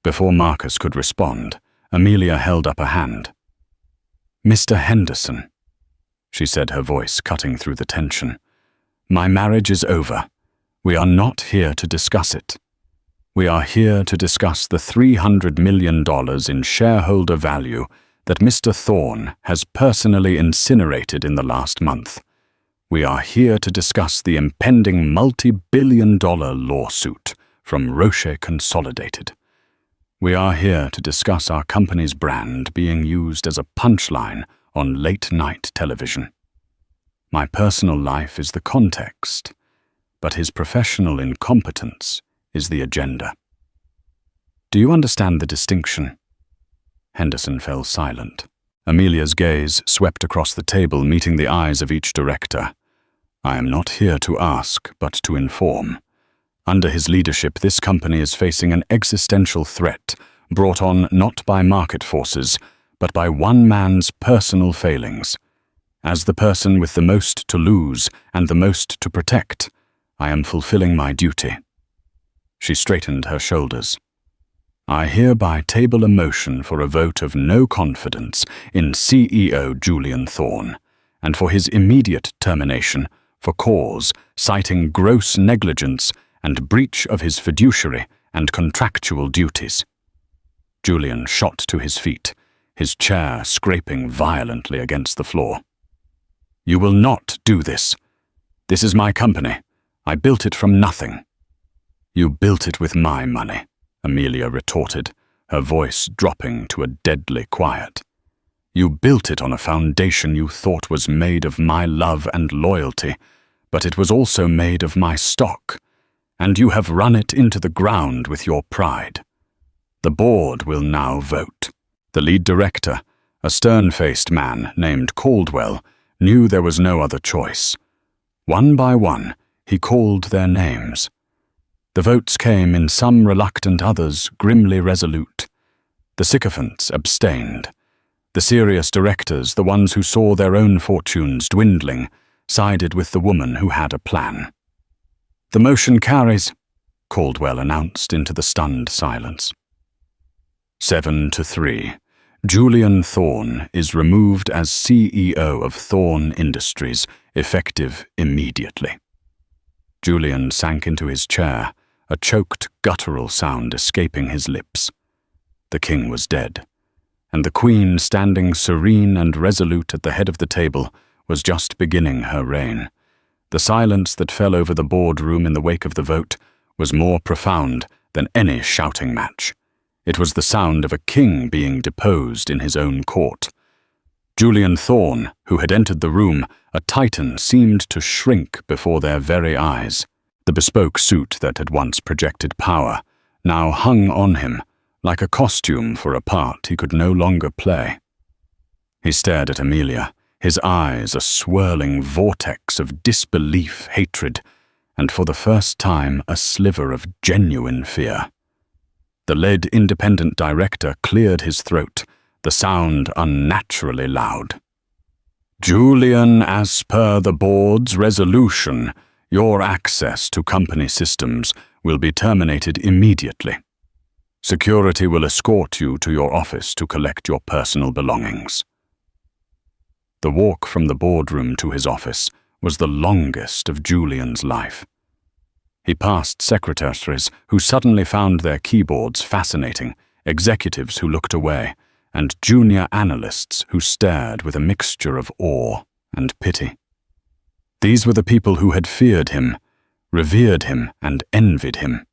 Before Marcus could respond, Amelia held up a hand. "Mr. Henderson," she said, her voice cutting through the tension, "my marriage is over. We are not here to discuss it. We are here to discuss the $300 million in shareholder value that Mr. Thorne has personally incinerated in the last month. We are here to discuss the impending multi-billion-dollar lawsuit from Roche Consolidated. We are here to discuss our company's brand being used as a punchline on late-night television. My personal life is the context, but his professional incompetence is the agenda. Do you understand the distinction?" Henderson fell silent. Amelia's gaze swept across the table, meeting the eyes of each director. "I am not here to ask, but to inform. Under his leadership, this company is facing an existential threat brought on not by market forces, but by one man's personal failings. As the person with the most to lose and the most to protect, I am fulfilling my duty." She straightened her shoulders. "I hereby table a motion for a vote of no confidence in CEO Julian Thorne, and for his immediate termination for cause citing gross negligence and breach of his fiduciary and contractual duties." Julian shot to his feet, his chair scraping violently against the floor. "You will not do this. This is my company. I built it from nothing." "You built it with my money," Amelia retorted, her voice dropping to a deadly quiet. "You built it on a foundation you thought was made of my love and loyalty, but it was also made of my stock, and you have run it into the ground with your pride. The board will now vote." The lead director, a stern-faced man named Caldwell, knew there was no other choice. One by one, he called their names. The votes came in, some reluctant, others grimly resolute. The sycophants abstained. The serious directors, the ones who saw their own fortunes dwindling, sided with the woman who had a plan. "The motion carries," Caldwell announced into the stunned silence. 7-3. Julian Thorne is removed as CEO of Thorne Industries, effective immediately. Julian sank into his chair, a choked, guttural sound escaping his lips. The king was dead, and the queen, standing serene and resolute at the head of the table, was just beginning her reign. The silence that fell over the boardroom in the wake of the vote was more profound than any shouting match. It was the sound of a king being deposed in his own court. Julian Thorne, who had entered the room, a titan, seemed to shrink before their very eyes. The bespoke suit that had once projected power now hung on him, like a costume for a part he could no longer play. He stared at Amelia, his eyes a swirling vortex of disbelief, hatred, and for the first time a sliver of genuine fear. The lead independent director cleared his throat, the sound unnaturally loud. "Julian, as per the board's resolution, your access to company systems will be terminated immediately. Security will escort you to your office to collect your personal belongings." The walk from the boardroom to his office was the longest of Julian's life. He passed secretaries who suddenly found their keyboards fascinating, executives who looked away, and junior analysts who stared with a mixture of awe and pity. These were the people who had feared him, revered him, and envied him.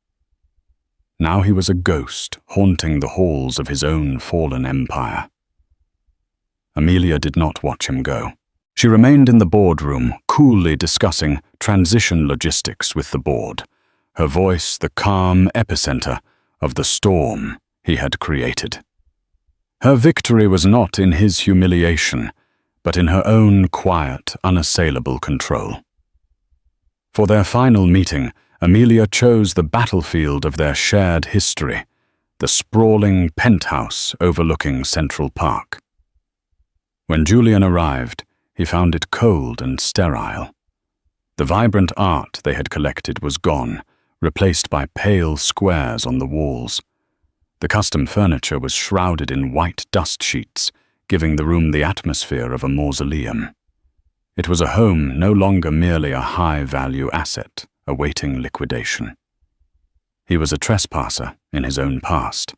Now he was a ghost haunting the halls of his own fallen empire. Amelia did not watch him go. She remained in the boardroom, coolly discussing transition logistics with the board, her voice the calm epicenter of the storm he had created. Her victory was not in his humiliation, but in her own quiet, unassailable control. For their final meeting, Amelia chose the battlefield of their shared history, the sprawling penthouse overlooking Central Park. When Julian arrived, he found it cold and sterile. The vibrant art they had collected was gone, replaced by pale squares on the walls. The custom furniture was shrouded in white dust sheets, giving the room the atmosphere of a mausoleum. It was a home no longer merely a high-value asset, awaiting liquidation. He was a trespasser in his own past.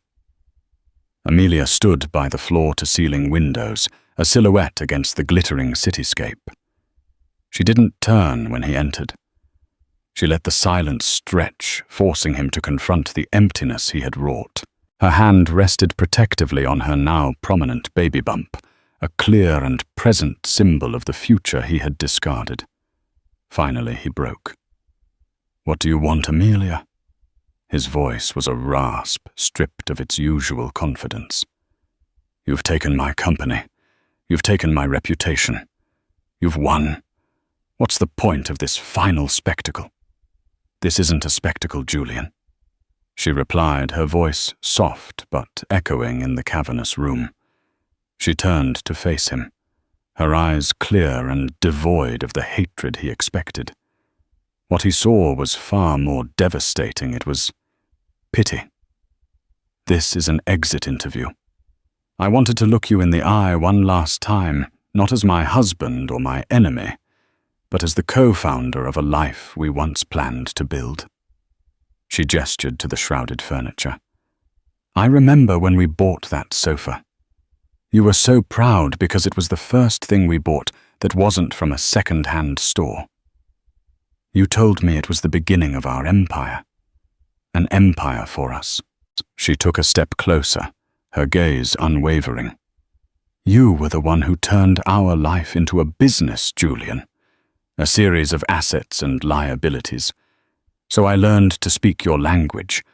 Amelia stood by the floor-to-ceiling windows, a silhouette against the glittering cityscape. She didn't turn when he entered. She let the silence stretch, forcing him to confront the emptiness he had wrought. Her hand rested protectively on her now prominent baby bump, a clear and present symbol of the future he had discarded. Finally, he broke. "What do you want, Amelia?" His voice was a rasp, stripped of its usual confidence. "You've taken my company. You've taken my reputation. You've won. What's the point of this final spectacle?" "This isn't a spectacle, Julian," she replied, her voice soft but echoing in the cavernous room. She turned to face him, her eyes clear and devoid of the hatred he expected. What he saw was far more devastating. It was pity. "This is an exit interview. I wanted to look you in the eye one last time, not as my husband or my enemy, but as the co-founder of a life we once planned to build." She gestured to the shrouded furniture. "I remember when we bought that sofa. You were so proud because it was the first thing we bought that wasn't from a second-hand store. You told me it was the beginning of our empire. An empire for us." She took a step closer, her gaze unwavering. "You were the one who turned our life into a business, Julian. A series of assets and liabilities. So I learned to speak your language.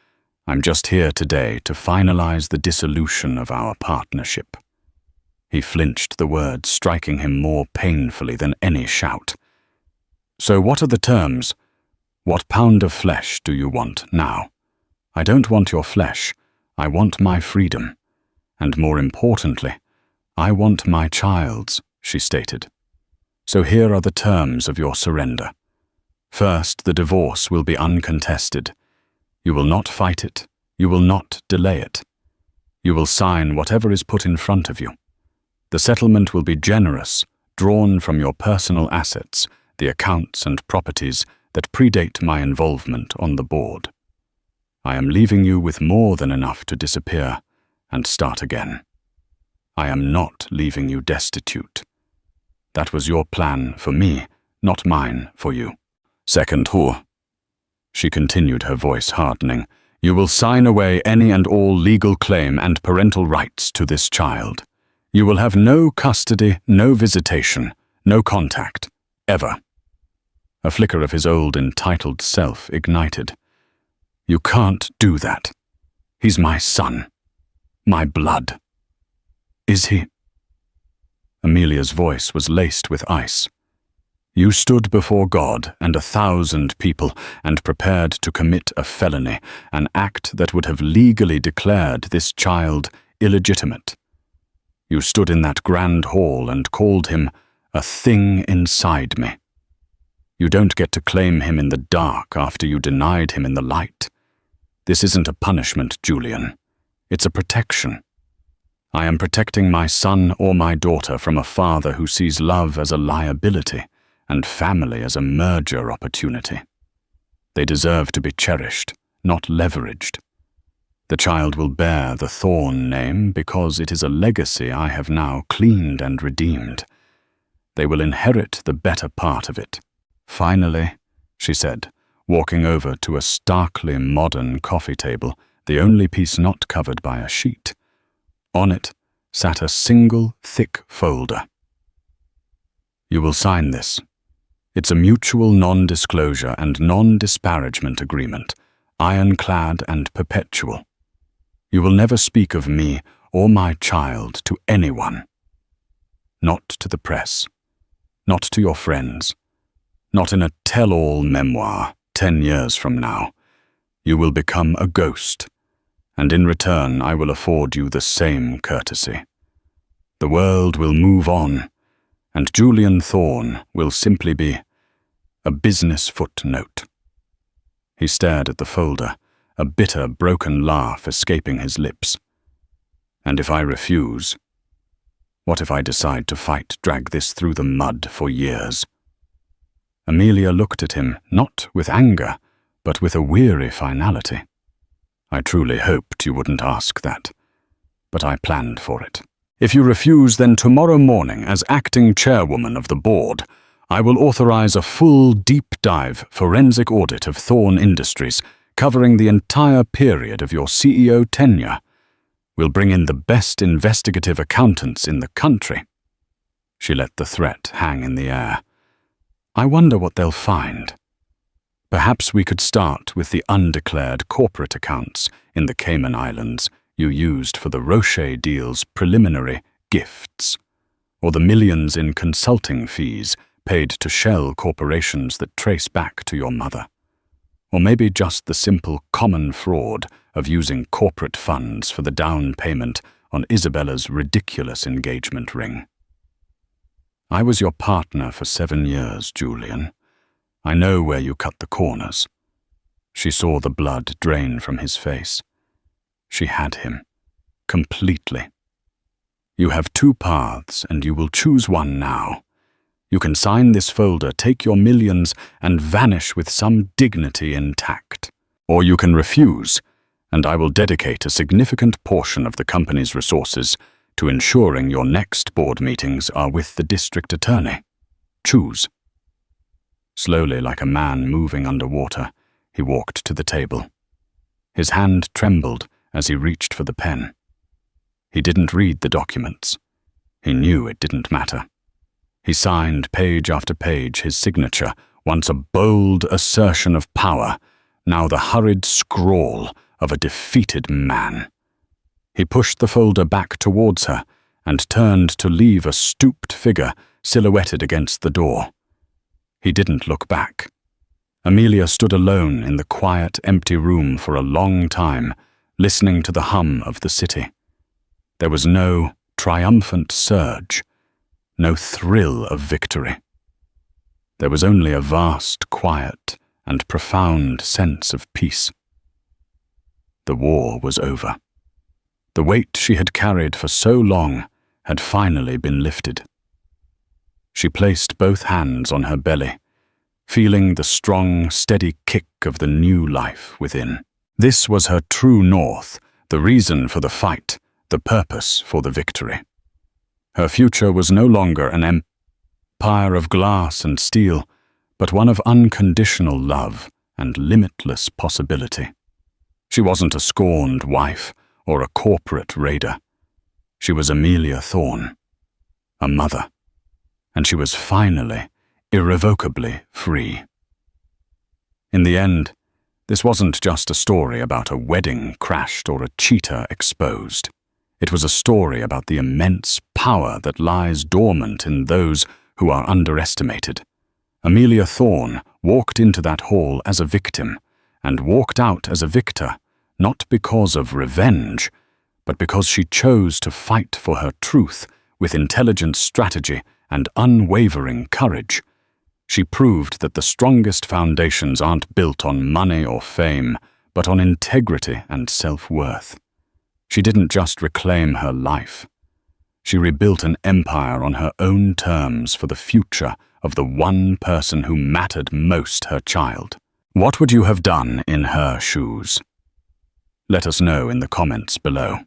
I'm just here today to finalize the dissolution of our partnership." He flinched, the words striking him more painfully than any shout. "So what are the terms? What pound of flesh do you want now? I don't want your flesh. I want my freedom. And more importantly, I want my child's," she stated. "So here are the terms of your surrender. First, the divorce will be uncontested. You will not fight it. You will not delay it. You will sign whatever is put in front of you. The settlement will be generous, drawn from your personal assets, the accounts and properties that predate my involvement on the board. I am leaving you with more than enough to disappear and start again. I am not leaving you destitute. That was your plan for me, not mine for you. Second whore," she continued, her voice hardening, "you will sign away any and all legal claim and parental rights to this child. You will have no custody, no visitation, no contact, ever." A flicker of his old entitled self ignited. "You can't do that. He's my son. My blood." "Is he?" Amelia's voice was laced with ice. "You stood before God and 1,000 people and prepared to commit a felony, an act that would have legally declared this child illegitimate. You stood in that grand hall and called him a thing inside me. You don't get to claim him in the dark after you denied him in the light. This isn't a punishment, Julian. It's a protection. I am protecting my son or my daughter from a father who sees love as a liability and family as a merger opportunity. They deserve to be cherished, not leveraged. The child will bear the Thorn name because it is a legacy I have now cleaned and redeemed. They will inherit the better part of it. Finally," she said, walking over to a starkly modern coffee table the only piece not covered by a sheet. On it sat a single thick folder. "You will sign this. It's a mutual non-disclosure and non-disparagement agreement, ironclad and perpetual. You will never speak of me or my child to anyone. Not to the press, not to your friends, not in a tell-all memoir 10 years from now. You will become a ghost, and in return I will afford you the same courtesy. The world will move on, and Julian Thorne will simply be a business footnote." He stared at the folder, a bitter, broken laugh escaping his lips. "And if I refuse? What if I decide to fight, drag this through the mud for years?" Amelia looked at him, not with anger, but with a weary finality. "I truly hoped you wouldn't ask that, but I planned for it. If you refuse, then tomorrow morning, as acting chairwoman of the board, I will authorize a full deep-dive forensic audit of Thorne Industries, covering the entire period of your CEO tenure. We'll bring in the best investigative accountants in the country." She let the threat hang in the air. "I wonder what they'll find. Perhaps we could start with the undeclared corporate accounts in the Cayman Islands you used for the Rocher deal's preliminary gifts, or the millions in consulting fees paid to shell corporations that trace back to your mother. Or maybe just the simple common fraud of using corporate funds for the down payment on Isabella's ridiculous engagement ring. I was your partner for 7 years, Julian. I know where you cut the corners." She saw the blood drain from his face. She had him, completely. "You have 2 paths, and you will choose one now. You can sign this folder, take your millions, and vanish with some dignity intact. Or you can refuse, and I will dedicate a significant portion of the company's resources to ensuring your next board meetings are with the district attorney. Choose." Slowly, like a man moving underwater, he walked to the table. His hand trembled as he reached for the pen. He didn't read the documents. He knew it didn't matter. He signed page after page, his signature, once a bold assertion of power, now the hurried scrawl of a defeated man. He pushed the folder back towards her and turned to leave a stooped figure silhouetted against the door. He didn't look back. Amelia stood alone in the quiet, empty room for a long time, listening to the hum of the city. There was no triumphant surge, no thrill of victory. There was only a vast, quiet, and profound sense of peace. The war was over. The weight she had carried for so long had finally been lifted. She placed both hands on her belly, feeling the strong, steady kick of the new life within. This was her true north, the reason for the fight, the purpose for the victory. Her future was no longer an empire of glass and steel, but one of unconditional love and limitless possibility. She wasn't a scorned wife or a corporate raider. She was Amelia Thorne, a mother, and she was finally, irrevocably free. In the end, this wasn't just a story about a wedding crashed or a cheater exposed. It was a story about the immense power that lies dormant in those who are underestimated. Amelia Thorne walked into that hall as a victim and walked out as a victor, not because of revenge, but because she chose to fight for her truth with intelligent strategy and unwavering courage. She proved that the strongest foundations aren't built on money or fame, but on integrity and self-worth. She didn't just reclaim her life. She rebuilt an empire on her own terms for the future of the one person who mattered most, her child. What would you have done in her shoes? Let us know in the comments below.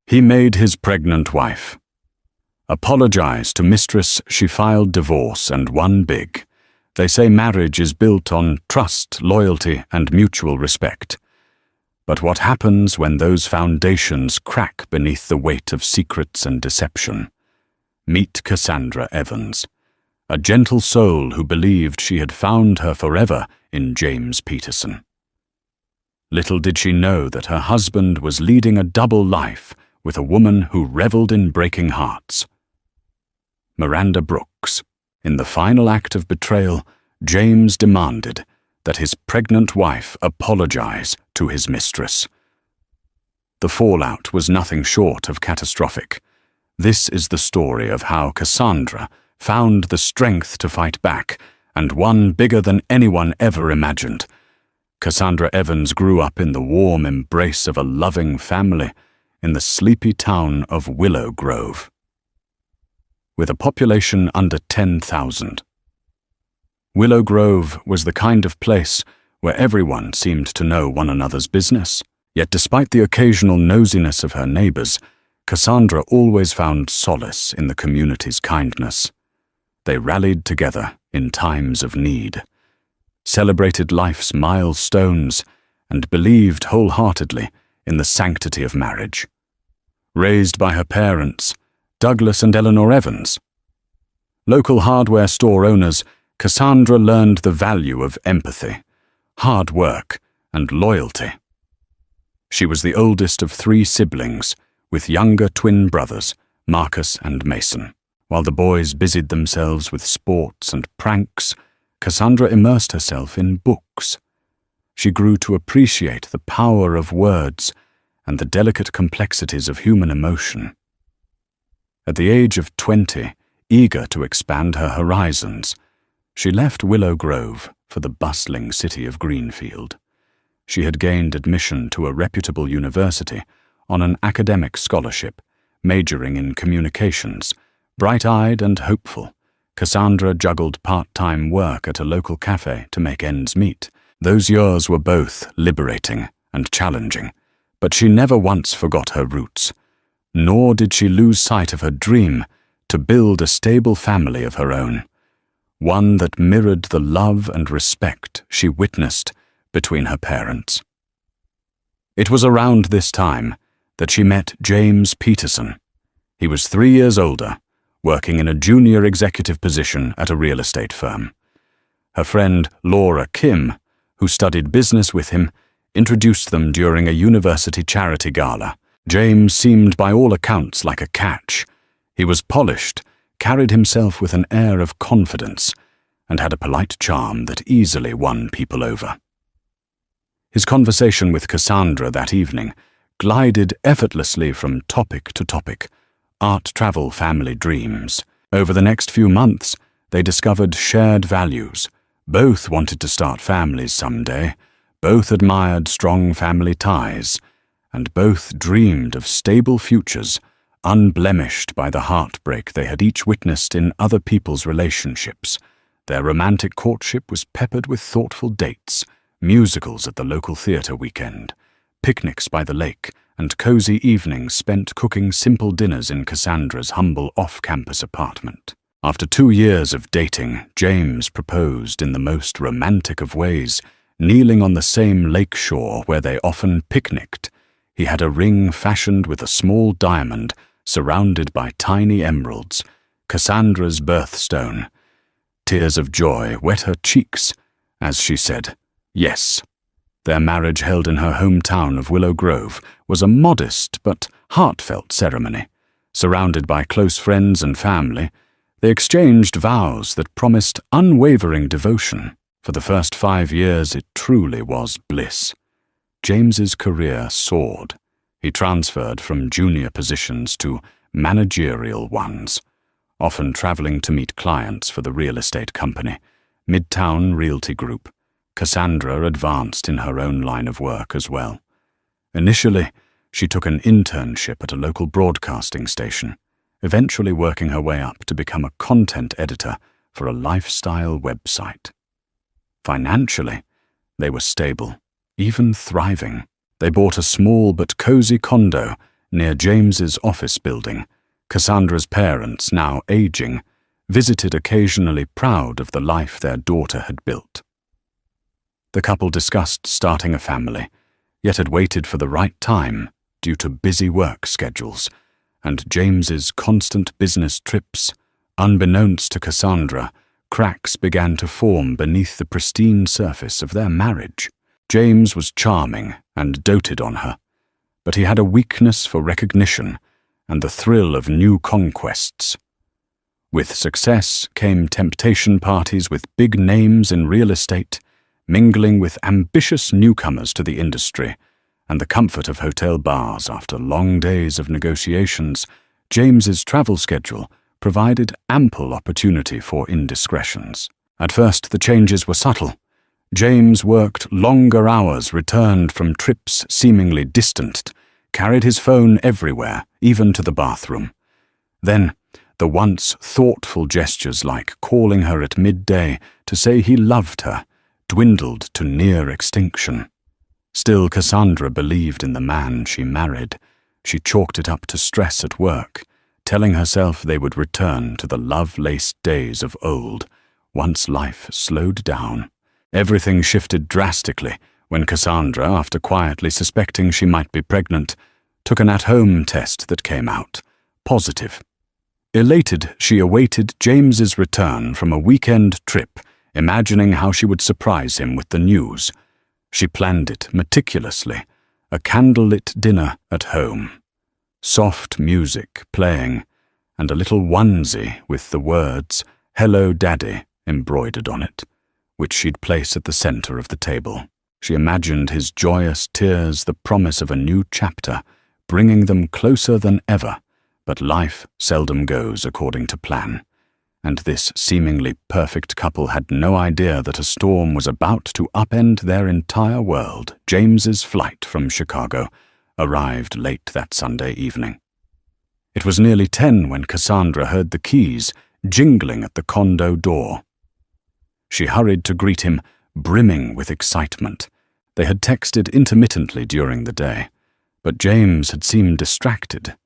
He made his pregnant wife. Apologized to Mistress, she filed divorce and won big. They say marriage is built on trust, loyalty, and mutual respect. But what happens when those foundations crack beneath the weight of secrets and deception? Meet Cassandra Evans, a gentle soul who believed she had found her forever in James Peterson. Little did she know that her husband was leading a double life with a woman who reveled in breaking hearts. Miranda Brooks. In the final act of betrayal, James demanded that his pregnant wife apologize to his mistress. The fallout was nothing short of catastrophic. This is the story of how Cassandra found the strength to fight back, and won bigger than anyone ever imagined. Cassandra Evans grew up in the warm embrace of a loving family in the sleepy town of Willow Grove, with a population under 10,000. Willow Grove was the kind of place where everyone seemed to know one another's business. Yet despite the occasional nosiness of her neighbors, Cassandra always found solace in the community's kindness. They rallied together in times of need, celebrated life's milestones, and believed wholeheartedly in the sanctity of marriage. Raised by her parents, Douglas and Eleanor Evans, local hardware store owners, Cassandra learned the value of empathy, hard work, and loyalty. She was the oldest of 3 siblings, with younger twin brothers, Marcus and Mason. While the boys busied themselves with sports and pranks, Cassandra immersed herself in books. She grew to appreciate the power of words and the delicate complexities of human emotion. At the age of 20, eager to expand her horizons, she left Willow Grove for the bustling city of Greenfield. She had gained admission to a reputable university on an academic scholarship, majoring in communications. Bright-eyed and hopeful, Cassandra juggled part-time work at a local cafe to make ends meet. Those years were both liberating and challenging, but she never once forgot her roots, nor did she lose sight of her dream to build a stable family of her own, one that mirrored the love and respect she witnessed between her parents. It was around this time that she met James Peterson. He was 3 years older, working in a junior executive position at a real estate firm. Her friend Laura Kim, who studied business with him, introduced them during a university charity gala. James seemed by all accounts like a catch. He was polished, carried himself with an air of confidence, and had a polite charm that easily won people over. His conversation with Cassandra that evening glided effortlessly from topic to topic: art, travel, family, dreams. Over the next few months, they discovered shared values. Both wanted to start families someday, both admired strong family ties, and both dreamed of stable futures, unblemished by the heartbreak they had each witnessed in other people's relationships. Their romantic courtship was peppered with thoughtful dates, musicals at the local theater weekend, picnics by the lake, and cozy evenings spent cooking simple dinners in Cassandra's humble off-campus apartment. After 2 years of dating, James proposed in the most romantic of ways, kneeling on the same lake shore where they often picnicked. He had a ring fashioned with a small diamond surrounded by tiny emeralds, Cassandra's birthstone. Tears of joy wet her cheeks as she said, yes. Their marriage, held in her hometown of Willow Grove, was a modest but heartfelt ceremony. Surrounded by close friends and family, they exchanged vows that promised unwavering devotion. For the first 5 years, it truly was bliss. James's career soared. He transferred from junior positions to managerial ones, often traveling to meet clients for the real estate company, Midtown Realty Group. Cassandra advanced in her own line of work as well. Initially, she took an internship at a local broadcasting station, eventually working her way up to become a content editor for a lifestyle website. Financially, they were stable, even thriving. They bought a small but cozy condo near James's office building. Cassandra's parents, now aging, visited occasionally, proud of the life their daughter had built. The couple discussed starting a family, yet had waited for the right time due to busy work schedules and James's constant business trips. Unbeknownst to Cassandra, cracks began to form beneath the pristine surface of their marriage. James was charming and doted on her, but he had a weakness for recognition and the thrill of new conquests. With success came temptation parties with big names in real estate, mingling with ambitious newcomers to the industry, and the comfort of hotel bars after long days of negotiations. James's travel schedule provided ample opportunity for indiscretions. At first the changes were subtle. James worked longer hours, returned from trips seemingly distant, carried his phone everywhere, even to the bathroom. Then, the once thoughtful gestures like calling her at midday to say he loved her dwindled to near extinction. Still, Cassandra believed in the man she married. She chalked it up to stress at work, telling herself they would return to the love-laced days of old, once life slowed down. Everything shifted drastically when Cassandra, after quietly suspecting she might be pregnant, took an at-home test that came out positive. Elated, she awaited James's return from a weekend trip, imagining how she would surprise him with the news. She planned it meticulously, a candlelit dinner at home, soft music playing, and a little onesie with the words, "Hello, Daddy," embroidered on it, which she'd place at the center of the table. She imagined his joyous tears the promise of a new chapter, bringing them closer than ever, but life seldom goes according to plan, and this seemingly perfect couple had no idea that a storm was about to upend their entire world. James's flight from Chicago arrived late that Sunday evening. It was nearly 10 when Cassandra heard the keys jingling at the condo door. She hurried to greet him, brimming with excitement. They had texted intermittently during the day, but James had seemed distracted.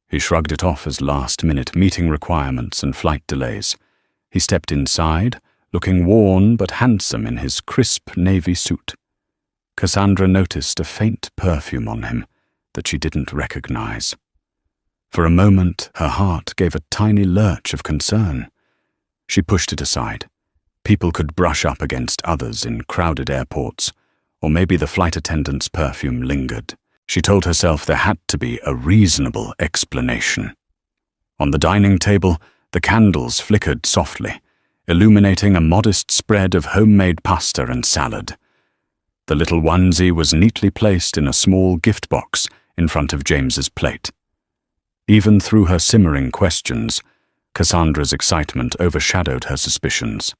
He shrugged it off as last-minute meeting requirements and flight delays. He stepped inside, looking worn but handsome in his crisp navy suit. Cassandra noticed a faint perfume on him that she didn't recognize. For a moment, her heart gave a tiny lurch of concern. She pushed it aside. People could brush up against others in crowded airports, or maybe the flight attendant's perfume lingered. She told herself there had to be a reasonable explanation. On the dining table, the candles flickered softly, illuminating a modest spread of homemade pasta and salad. The little onesie was neatly placed in a small gift box in front of James's plate. Even through her simmering questions, Cassandra's excitement overshadowed her suspicions.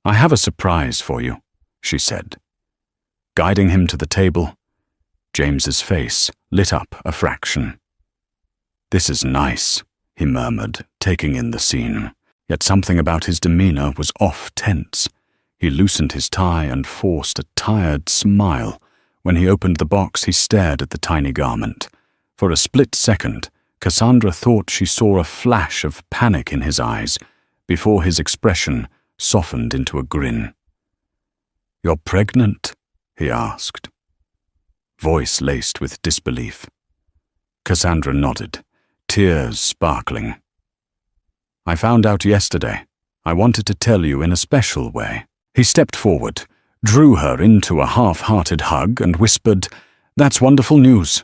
"I have a surprise for you," she said. Guiding him to the table, James's face lit up a fraction. "This is nice," he murmured, taking in the scene. Yet something about his demeanor was off-tense. He loosened his tie and forced a tired smile. When he opened the box, he stared at the tiny garment. For a split second, Cassandra thought she saw a flash of panic in his eyes before his expression softened into a grin. "You're pregnant?" he asked, voice laced with disbelief. Cassandra nodded, tears sparkling. "I found out yesterday. I wanted to tell you in a special way." He stepped forward, drew her into a half-hearted hug, and whispered, "That's wonderful news."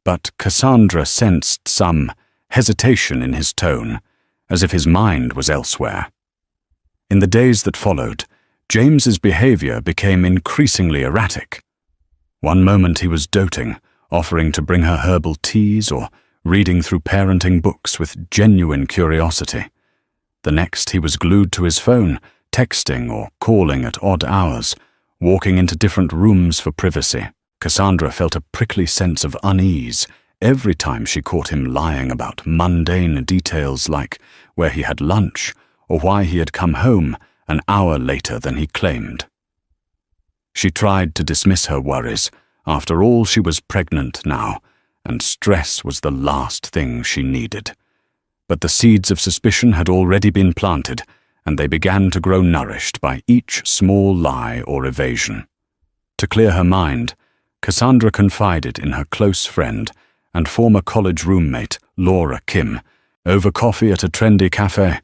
But Cassandra sensed some hesitation in his tone, as if his mind was elsewhere. In the days that followed, James's behavior became increasingly erratic. One moment he was doting, offering to bring her herbal teas or reading through parenting books with genuine curiosity. The next he was glued to his phone, texting or calling at odd hours, walking into different rooms for privacy. Cassandra felt a prickly sense of unease every time she caught him lying about mundane details like where he had lunch or why he had come home an hour later than he claimed. She tried to dismiss her worries. After all, she was pregnant now, and stress was the last thing she needed. But the seeds of suspicion had already been planted, and they began to grow nourished by each small lie or evasion. To clear her mind, Cassandra confided in her close friend and former college roommate, Laura Kim. Over coffee at a trendy cafe,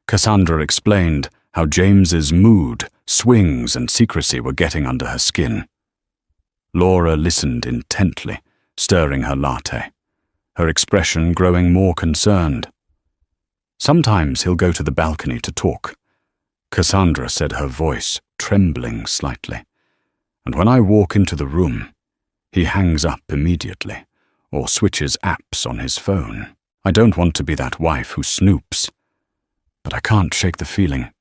Cassandra explained how James's mood, swings, and secrecy were getting under her skin. Laura listened intently, stirring her latte, her expression growing more concerned. "Sometimes he'll go to the balcony to talk," Cassandra said, her voice trembling slightly. "And when I walk into the room, he hangs up immediately, or switches apps on his phone. I don't want to be that wife who snoops, but I can't shake the feeling."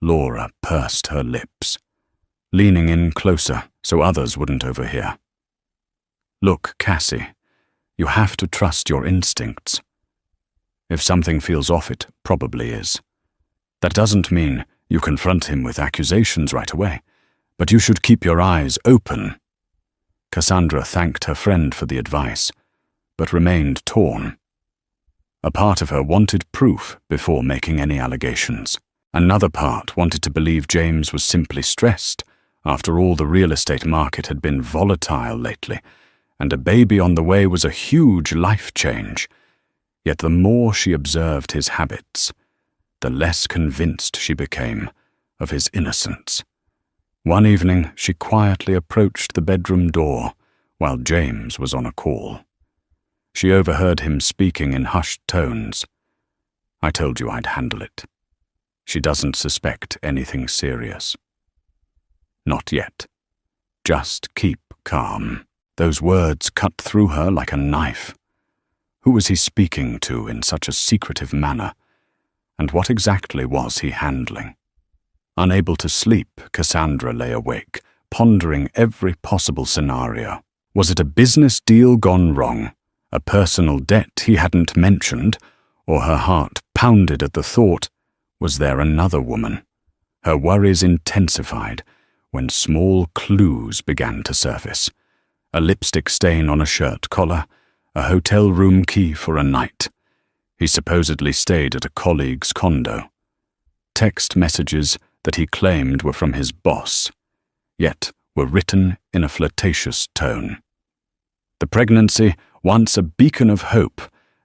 Laura pursed her lips, leaning in closer so others wouldn't overhear. "Look, Cassie, you have to trust your instincts. If something feels off, it probably is. That doesn't mean you confront him with accusations right away, but you should keep your eyes open." Cassandra thanked her friend for the advice, but remained torn. A part of her wanted proof before making any allegations. Another part wanted to believe James was simply stressed. After all, the real estate market had been volatile lately, and a baby on the way was a huge life change. Yet the more she observed his habits, the less convinced she became of his innocence. One evening, she quietly approached the bedroom door while James was on a call. She overheard him speaking in hushed tones. "I told you I'd handle it. She doesn't suspect anything serious." "Not yet. Just keep calm." Those words cut through her like a knife. Who was he speaking to in such a secretive manner? And what exactly was he handling? Unable to sleep, Cassandra lay awake, pondering every possible scenario. Was it a business deal gone wrong, a personal debt he hadn't mentioned, or her heart pounded at the thought, was there another woman? Her worries intensified when small clues began to surface. A lipstick stain on a shirt collar, a hotel room key for a night. He supposedly stayed at a colleague's condo. Text messages that he claimed were from his boss, yet were written in a flirtatious tone. The pregnancy, once a beacon of hope,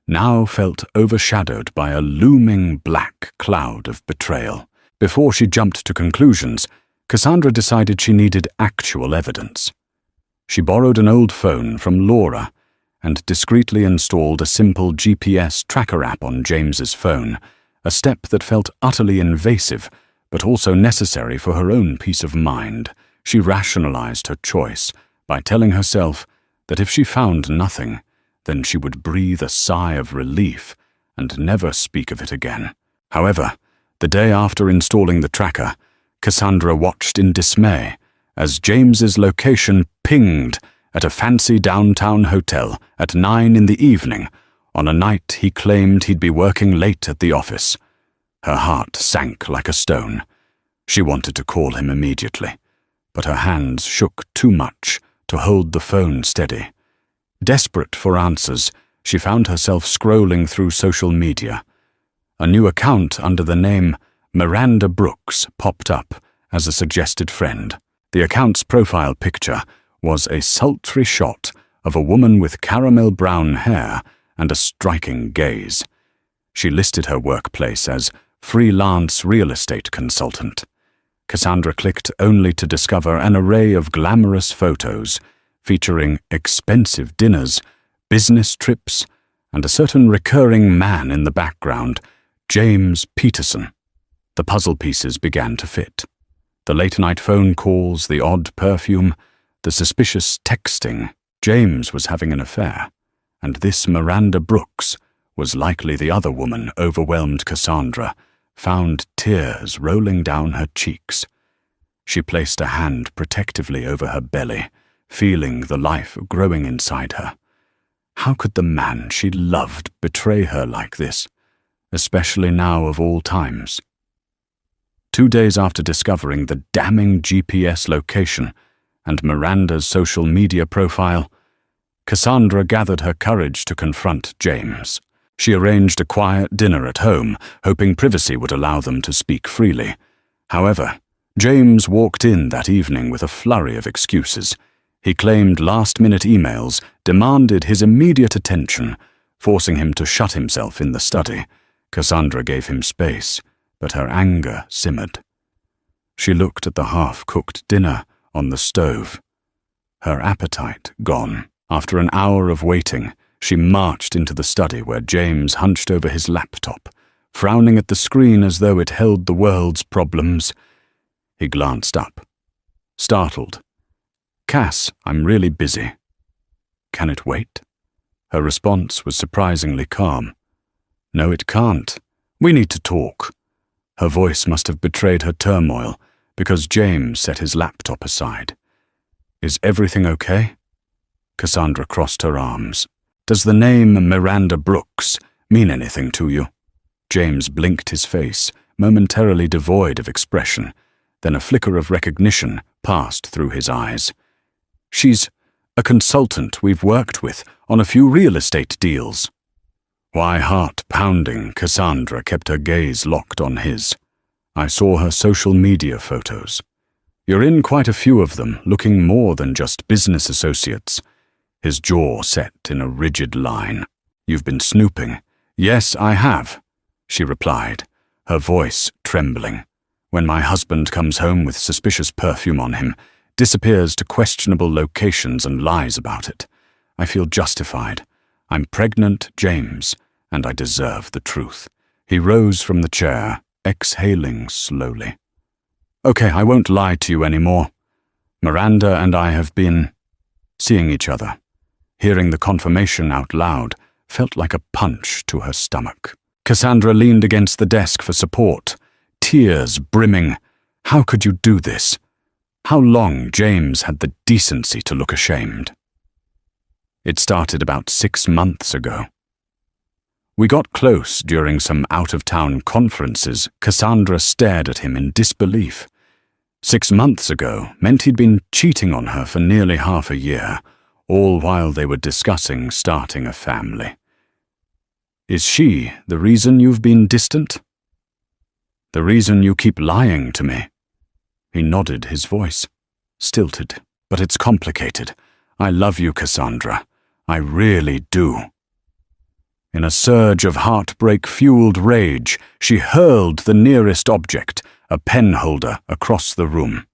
now felt overshadowed by a looming black cloud of betrayal. Before she jumped to conclusions, Cassandra decided she needed actual evidence. She borrowed an old phone from Laura and discreetly installed a simple GPS tracker app on James's phone, a step that felt utterly invasive, but also necessary for her own peace of mind. She rationalized her choice by telling herself that if she found nothing, then she would breathe a sigh of relief and never speak of it again. However, the day after installing the tracker, Cassandra watched in dismay as James's location pinged at a fancy downtown hotel at 9 in the evening on a night he claimed he'd be working late at the office. Her heart sank like a stone. She wanted to call him immediately, but her hands shook too much to hold the phone steady. Desperate for answers, she found herself scrolling through social media. A new account under the name Miranda Brooks popped up as a suggested friend. The account's profile picture was a sultry shot of a woman with caramel brown hair and a striking gaze. She listed her workplace as freelance real estate consultant. Cassandra clicked only to discover an array of glamorous photos featuring expensive dinners, business trips, and a certain recurring man in the background, James Peterson. The puzzle pieces began to fit. The late-night phone calls, the odd perfume, the suspicious texting. James was having an affair, and this Miranda Brooks was likely the other woman. Overwhelmed Cassandra found tears rolling down her cheeks. She placed a hand protectively over her belly, feeling the life growing inside her. How could the man she loved betray her like this, especially now of all times? 2 days after discovering the damning GPS location and Miranda's social media profile, Cassandra gathered her courage to confront James. She arranged a quiet dinner at home, hoping privacy would allow them to speak freely. However, James walked in that evening with a flurry of excuses. He claimed last-minute emails demanded his immediate attention, forcing him to shut himself in the study. Cassandra gave him space, but her anger simmered. She looked at the half-cooked dinner on the stove. Her appetite gone. After an hour of waiting, she marched into the study where James hunched over his laptop, frowning at the screen as though it held the world's problems. He glanced up. Startled. "Cass, I'm really busy." "Can it wait?" Her response was surprisingly calm. "No, it can't. We need to talk." Her voice must have betrayed her turmoil, because James set his laptop aside. "Is everything okay?" Cassandra crossed her arms. "Does the name Miranda Brooks mean anything to you?" James blinked his face, momentarily devoid of expression. Then a flicker of recognition passed through his eyes. "She's a consultant we've worked with on a few real estate deals." Why, heart-pounding, Cassandra kept her gaze locked on his. "I saw her social media photos. You're in quite a few of them, looking more than just business associates." His jaw set in a rigid line. "You've been snooping." "Yes, I have," she replied, her voice trembling. "When my husband comes home with suspicious perfume on him, disappears to questionable locations and lies about it, I feel justified. I'm pregnant, James, and I deserve the truth." He rose from the chair, exhaling slowly. "Okay, I won't lie to you anymore. Miranda and I have been seeing each other." Hearing the confirmation out loud felt like a punch to her stomach. Cassandra leaned against the desk for support, tears brimming. How could you do this? How long James had the decency to look ashamed? It started about 6 months ago. We got close during some out-of-town conferences. Cassandra stared at him in disbelief. 6 months ago meant he'd been cheating on her for nearly half a year, all while they were discussing starting a family. "Is she the reason you've been distant? The reason you keep lying to me?" He nodded, his voice stilted. "But it's complicated. I love you, Cassandra. I really do." In a surge of heartbreak-fueled rage, she hurled the nearest object, a pen holder, across the room.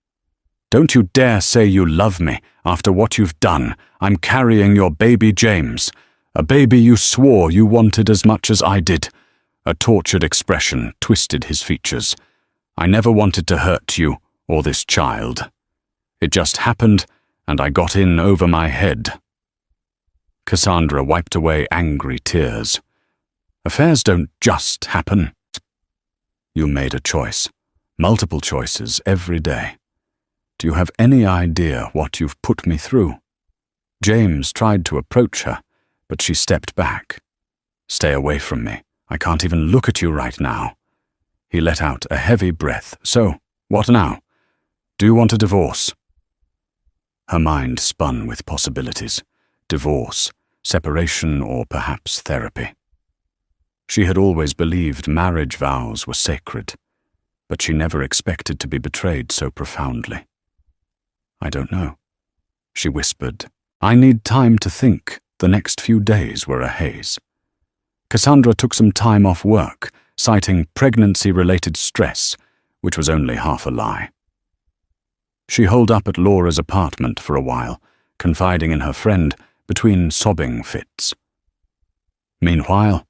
"Don't you dare say you love me after what you've done. I'm carrying your baby, James. A baby you swore you wanted as much as I did." A tortured expression twisted his features. "I never wanted to hurt you or this child. It just happened, and I got in over my head." Cassandra wiped away angry tears. "Affairs don't just happen. You made a choice. Multiple choices every day. Do you have any idea what you've put me through?" James tried to approach her, but she stepped back. "Stay away from me. I can't even look at you right now." He let out a heavy breath. "So, what now? Do you want a divorce?" Her mind spun with possibilities. Divorce, separation, or perhaps therapy. She had always believed marriage vows were sacred, but she never expected to be betrayed so profoundly. "I don't know," she whispered. "I need time to think." The next few days were a haze. Cassandra took some time off work, citing pregnancy-related stress, which was only half a lie. She holed up at Laura's apartment for a while, confiding in her friend between sobbing fits. Meanwhile,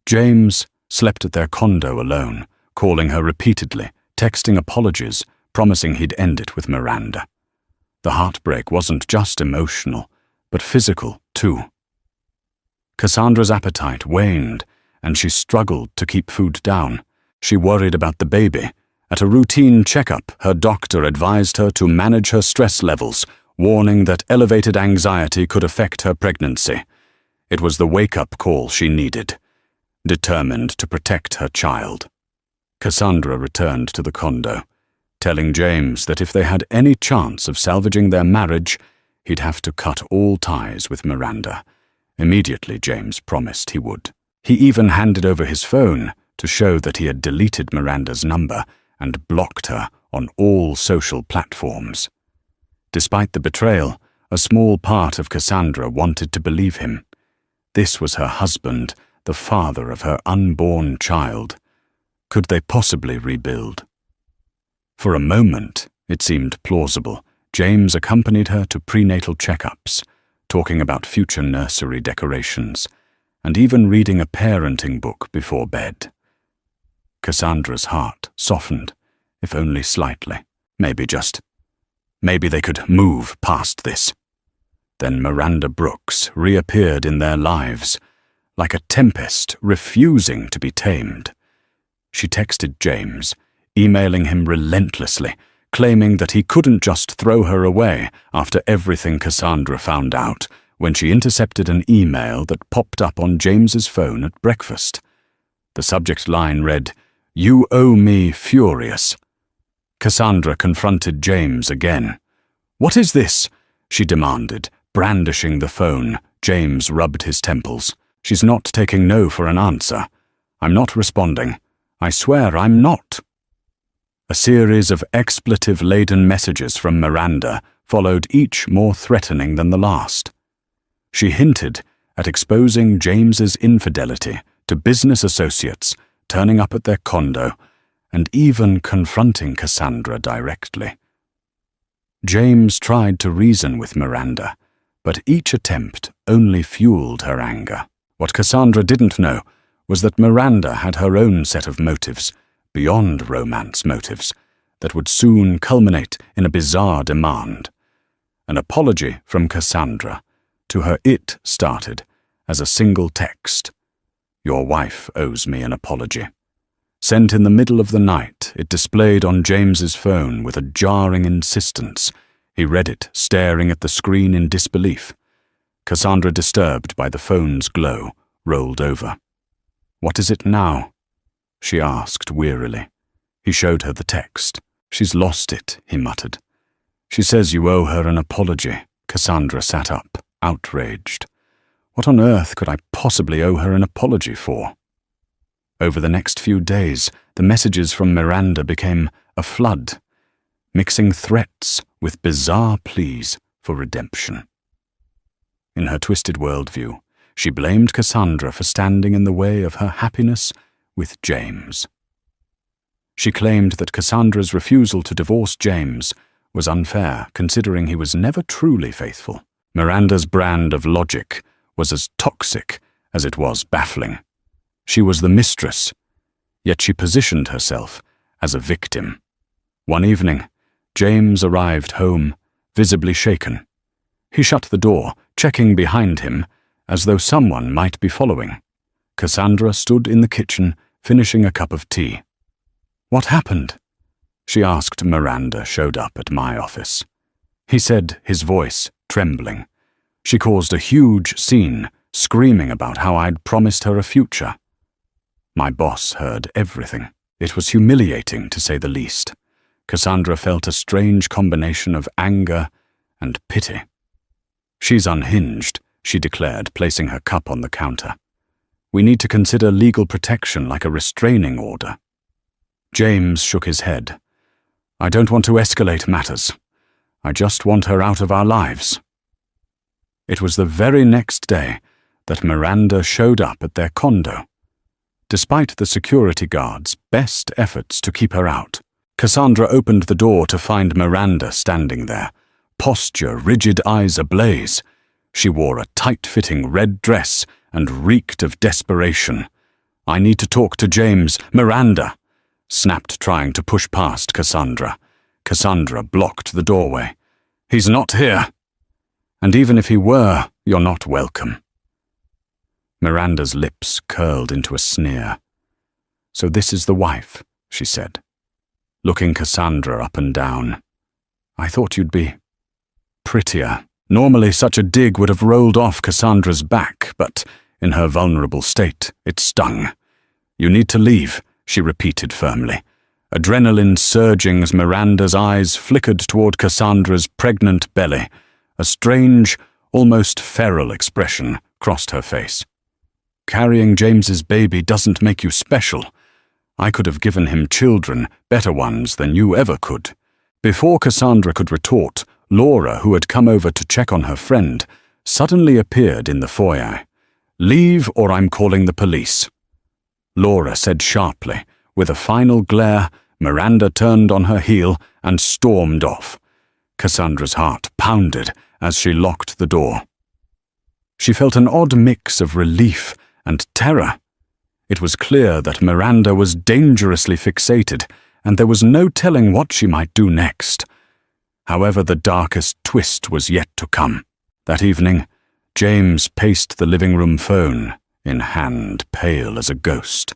James slept at their condo alone, calling her repeatedly, texting apologies, promising he'd end it with Miranda. The heartbreak wasn't just emotional, but physical too. Cassandra's appetite waned, and she struggled to keep food down. She worried about the baby. At a routine checkup, her doctor advised her to manage her stress levels, warning that elevated anxiety could affect her pregnancy. It was the wake-up call she needed, determined to protect her child. Cassandra returned to the condo, telling James that if they had any chance of salvaging their marriage, he'd have to cut all ties with Miranda. Immediately, James promised he would. He even handed over his phone to show that he had deleted Miranda's number and blocked her on all social platforms. Despite the betrayal, a small part of Cassandra wanted to believe him. This was her husband, the father of her unborn child. Could they possibly rebuild? For a moment, it seemed plausible. James accompanied her to prenatal checkups, talking about future nursery decorations, and even reading a parenting book before bed. Cassandra's heart softened, if only slightly. Maybe they could move past this. Then Miranda Brooks reappeared in their lives, like a tempest refusing to be tamed. She texted James, emailing him relentlessly, claiming that he couldn't just throw her away after everything Cassandra found out when she intercepted an email that popped up on James's phone at breakfast. The subject line read, "You owe me furious." Cassandra confronted James again. "What is this?" she demanded, brandishing the phone. James rubbed his temples. "She's not taking no for an answer. I'm not responding. I swear I'm not." A series of expletive-laden messages from Miranda followed, each more threatening than the last. She hinted at exposing James's infidelity to business associates, turning up at their condo, and even confronting Cassandra directly. James tried to reason with Miranda, but each attempt only fueled her anger. What Cassandra didn't know was that Miranda had her own set of motives, beyond romance motives, that would soon culminate in a bizarre demand. An apology from Cassandra. To her it started as a single text. "Your wife owes me an apology." Sent in the middle of the night, it displayed on James's phone with a jarring insistence. He read it, staring at the screen in disbelief. Cassandra, disturbed by the phone's glow, rolled over. "What is it now?" she asked wearily. He showed her the text. "She's lost it," he muttered. "She says you owe her an apology." Cassandra sat up, outraged. What on earth could I possibly owe her an apology for? Over the next few days, the messages from Miranda became a flood, mixing threats with bizarre pleas for redemption. In her twisted worldview, she blamed Cassandra for standing in the way of her happiness with James. She claimed that Cassandra's refusal to divorce James was unfair, considering he was never truly faithful. Miranda's brand of logic was as toxic as it was baffling. She was the mistress, yet she positioned herself as a victim. One evening, James arrived home, visibly shaken. He shut the door, checking behind him, as though someone might be following. Cassandra stood in the kitchen, finishing a cup of tea. "What happened?" she asked. Miranda showed up at my office. He said, his voice trembling. "She caused a huge scene, screaming about how I'd promised her a future." My boss heard everything. It was humiliating, to say the least. Cassandra felt a strange combination of anger and pity. "She's unhinged," she declared, placing her cup on the counter. "We need to consider legal protection, like a restraining order." James shook his head. "I don't want to escalate matters. I just want her out of our lives." It was the very next day that Miranda showed up at their condo. Despite the security guards' best efforts to keep her out, Cassandra opened the door to find Miranda standing there, posture rigid, eyes ablaze. She wore a tight-fitting red dress and reeked of desperation. "I need to talk to James." "Miranda!" snapped, trying to push past Cassandra. Cassandra blocked the doorway. "He's not here. And even if he were, you're not welcome." Miranda's lips curled into a sneer. "So this is the wife," she said, looking Cassandra up and down. "I thought you'd be prettier." Normally such a dig would have rolled off Cassandra's back, but in her vulnerable state, it stung. "You need to leave," she repeated firmly. Adrenaline surging as Miranda's eyes flickered toward Cassandra's pregnant belly. A strange, almost feral expression crossed her face. "Carrying James's baby doesn't make you special. I could have given him children, better ones than you ever could." Before Cassandra could retort, Laura, who had come over to check on her friend, suddenly appeared in the foyer. "Leave or I'm calling the police." Laura said sharply. With a final glare, Miranda turned on her heel and stormed off. Cassandra's heart pounded as she locked the door. She felt an odd mix of relief and terror. It was clear that Miranda was dangerously fixated, and there was no telling what she might do next. However, the darkest twist was yet to come. That evening, James paced the living room phone, in hand pale as a ghost.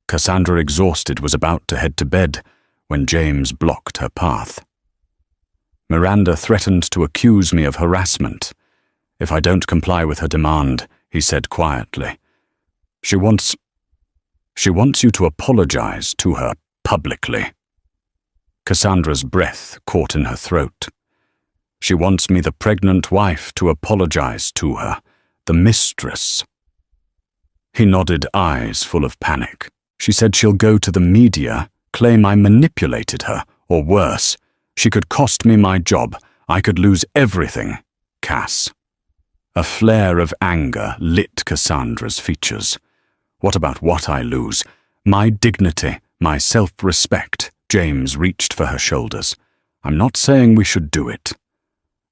Cassandra, exhausted, was about to head to bed when James blocked her path. "Miranda threatened to accuse me of harassment. If I don't comply with her demand," he said quietly. She wants you to apologize to her publicly." Cassandra's breath caught in her throat. "She wants me, the pregnant wife, to apologize to her, the mistress." He nodded, eyes full of panic. "She said she'll go to the media, claim I manipulated her, or worse. She could cost me my job. I could lose everything, Cass." A flare of anger lit Cassandra's features. "What about what I lose? My dignity, my self-respect." James reached for her shoulders. "I'm not saying we should do it.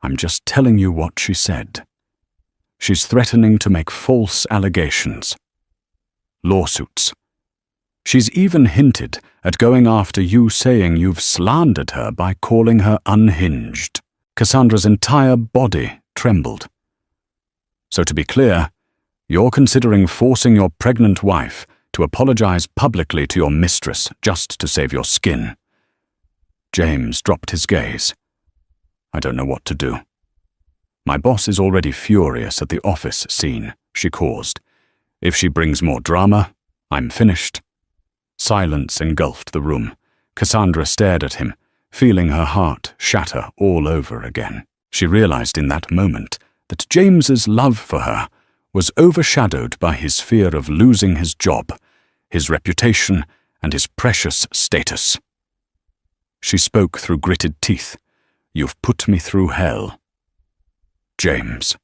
I'm just telling you what she said. She's threatening to make false allegations. Lawsuits. She's even hinted at going after you, saying you've slandered her by calling her unhinged." Cassandra's entire body trembled. "So to be clear, you're considering forcing your pregnant wife to apologize publicly to your mistress just to save your skin." James dropped his gaze. "I don't know what to do. My boss is already furious at the office scene," she caused. "If she brings more drama, I'm finished." Silence engulfed the room. Cassandra stared at him, feeling her heart shatter all over again. She realized in that moment that James's love for her was overshadowed by his fear of losing his job, his reputation, and his precious status. She spoke through gritted teeth. "You've put me through hell, James.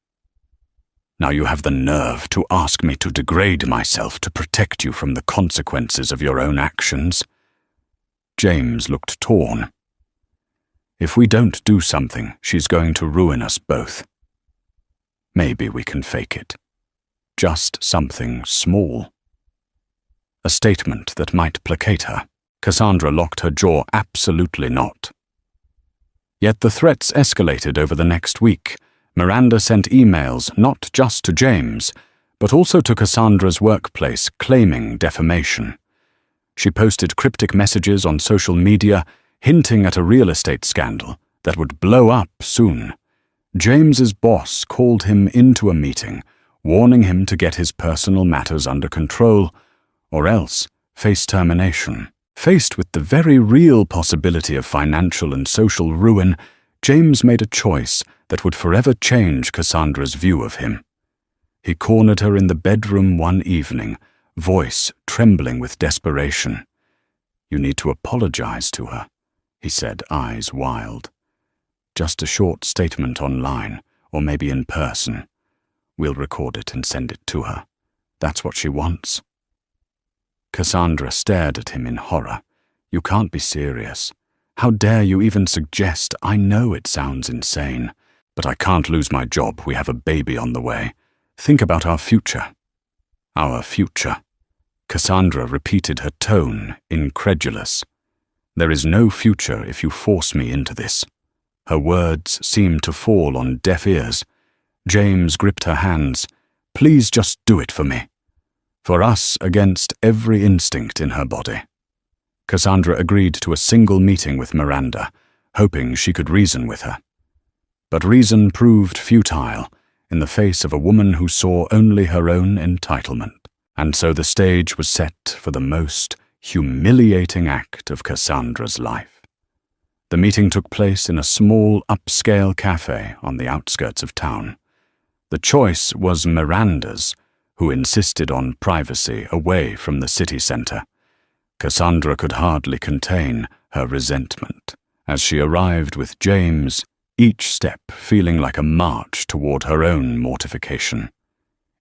Now you have the nerve to ask me to degrade myself to protect you from the consequences of your own actions." James looked torn. "If we don't do something, she's going to ruin us both. Maybe we can fake it. Just something small. A statement that might placate her." Cassandra locked her jaw. "Absolutely not." Yet the threats escalated over the next week. Miranda sent emails not just to James, but also to Cassandra's workplace claiming defamation. She posted cryptic messages on social media hinting at a real estate scandal that would blow up soon. James's boss called him into a meeting, warning him to get his personal matters under control, or else face termination. Faced with the very real possibility of financial and social ruin, James made a choice that would forever change Cassandra's view of him. He cornered her in the bedroom one evening, voice trembling with desperation. "You need to apologize to her," he said, eyes wild. "Just a short statement online, or maybe in person. We'll record it and send it to her. That's what she wants." Cassandra stared at him in horror. "You can't be serious. How dare you even suggest? I know it sounds insane, but I can't lose my job. We have a baby on the way. Think about our future." "Our future." Cassandra repeated, her tone incredulous. "There is no future if you force me into this." Her words seemed to fall on deaf ears. James gripped her hands. "Please just do it for me. For us against every instinct in her body." Cassandra agreed to a single meeting with Miranda, hoping she could reason with her. But reason proved futile in the face of a woman who saw only her own entitlement. And so the stage was set for the most humiliating act of Cassandra's life. The meeting took place in a small upscale cafe on the outskirts of town. The choice was Miranda's, who insisted on privacy away from the city center. Cassandra could hardly contain her resentment as she arrived with James, each step feeling like a march toward her own mortification.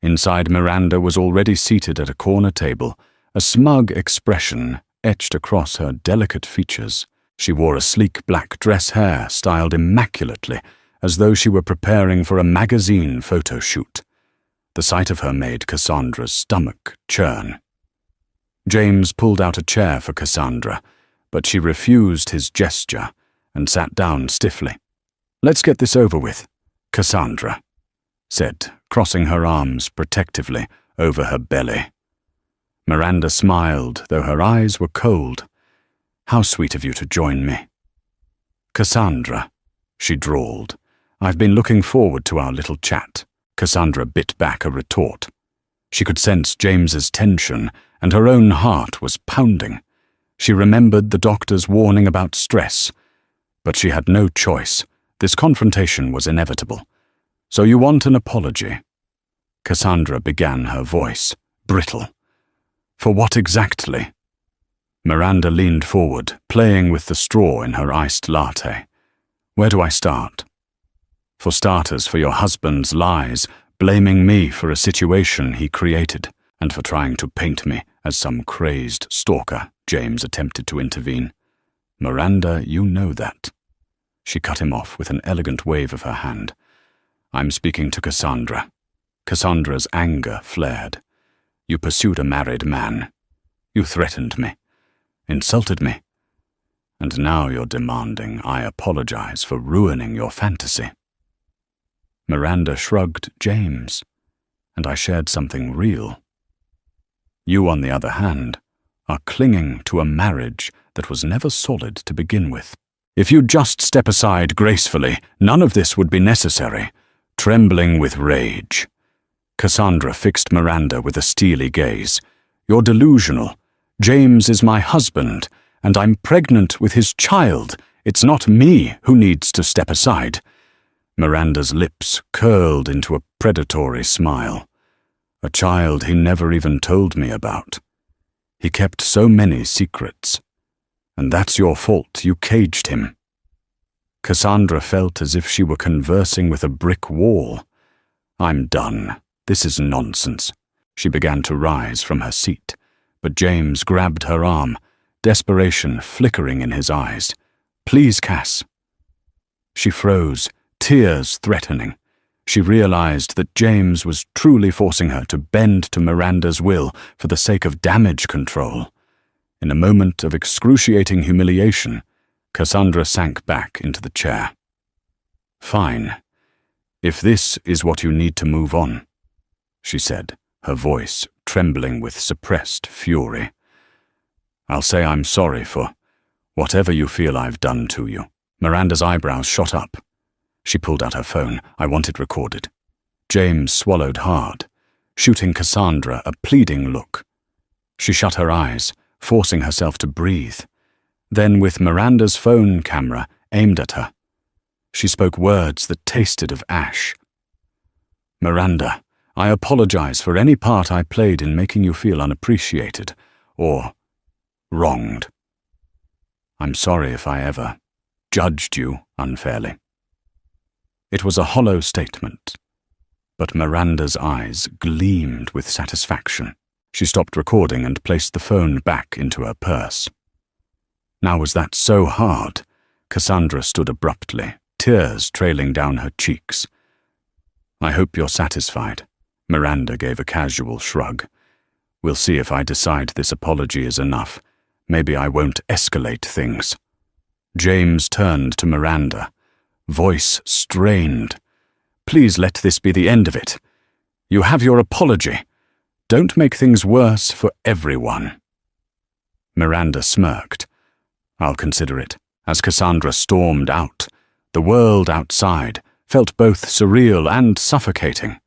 Inside, Miranda was already seated at a corner table, a smug expression etched across her delicate features. She wore a sleek black dress hair styled immaculately, as though she were preparing for a magazine photo shoot. The sight of her made Cassandra's stomach churn. James pulled out a chair for Cassandra, but she refused his gesture and sat down stiffly. "Let's get this over with, Cassandra," said, crossing her arms protectively over her belly. Miranda smiled, though her eyes were cold. "How sweet of you to join me." "Cassandra," she drawled, "I've been looking forward to our little chat." Cassandra bit back a retort. She could sense James's tension, and her own heart was pounding. She remembered the doctor's warning about stress, but she had no choice. This confrontation was inevitable. "So you want an apology?" Cassandra began, her voice brittle. "For what exactly?" Miranda leaned forward, playing with the straw in her iced latte. "Where do I start?" "For starters, for your husband's lies, blaming me for a situation he created, and for trying to paint me as some crazed stalker," James attempted to intervene. "Miranda, you know that." She cut him off with an elegant wave of her hand. "I'm speaking to Cassandra." Cassandra's anger flared. "You pursued a married man. You threatened me, insulted me, and now you're demanding I apologize for ruining your fantasy." Miranda shrugged. "James, and I shared something real. You, on the other hand, are clinging to a marriage that was never solid to begin with. If you'd just step aside gracefully, none of this would be necessary." Trembling with rage, Cassandra fixed Miranda with a steely gaze. "You're delusional. James is my husband, and I'm pregnant with his child. It's not me who needs to step aside." Miranda's lips curled into a predatory smile. "A child he never even told me about. He kept so many secrets. And that's your fault. You caged him." Cassandra felt as if she were conversing with a brick wall. "I'm done. This is nonsense." She began to rise from her seat, but James grabbed her arm, desperation flickering in his eyes. "Please, Cass." She froze, tears threatening. She realized that James was truly forcing her to bend to Miranda's will for the sake of damage control. In a moment of excruciating humiliation, Cassandra sank back into the chair. "Fine. If this is what you need to move on," she said, her voice trembling with suppressed fury. "I'll say I'm sorry for whatever you feel I've done to you." Miranda's eyebrows shot up. She pulled out her phone. "I want it recorded." James swallowed hard, shooting Cassandra a pleading look. She shut her eyes, forcing herself to breathe. Then, with Miranda's phone camera aimed at her, she spoke words that tasted of ash. "Miranda, I apologize for any part I played in making you feel unappreciated or wronged. I'm sorry if I ever judged you unfairly." It was a hollow statement, but Miranda's eyes gleamed with satisfaction. She stopped recording and placed the phone back into her purse. Now was that so hard? Cassandra stood abruptly, tears trailing down her cheeks. "I hope you're satisfied." Miranda gave a casual shrug. "We'll see if I decide this apology is enough. Maybe I won't escalate things." James turned to Miranda, voice strained. "Please let this be the end of it. You have your apology. Don't make things worse for everyone." Miranda smirked. "I'll consider it." As Cassandra stormed out, the world outside felt both surreal and suffocating.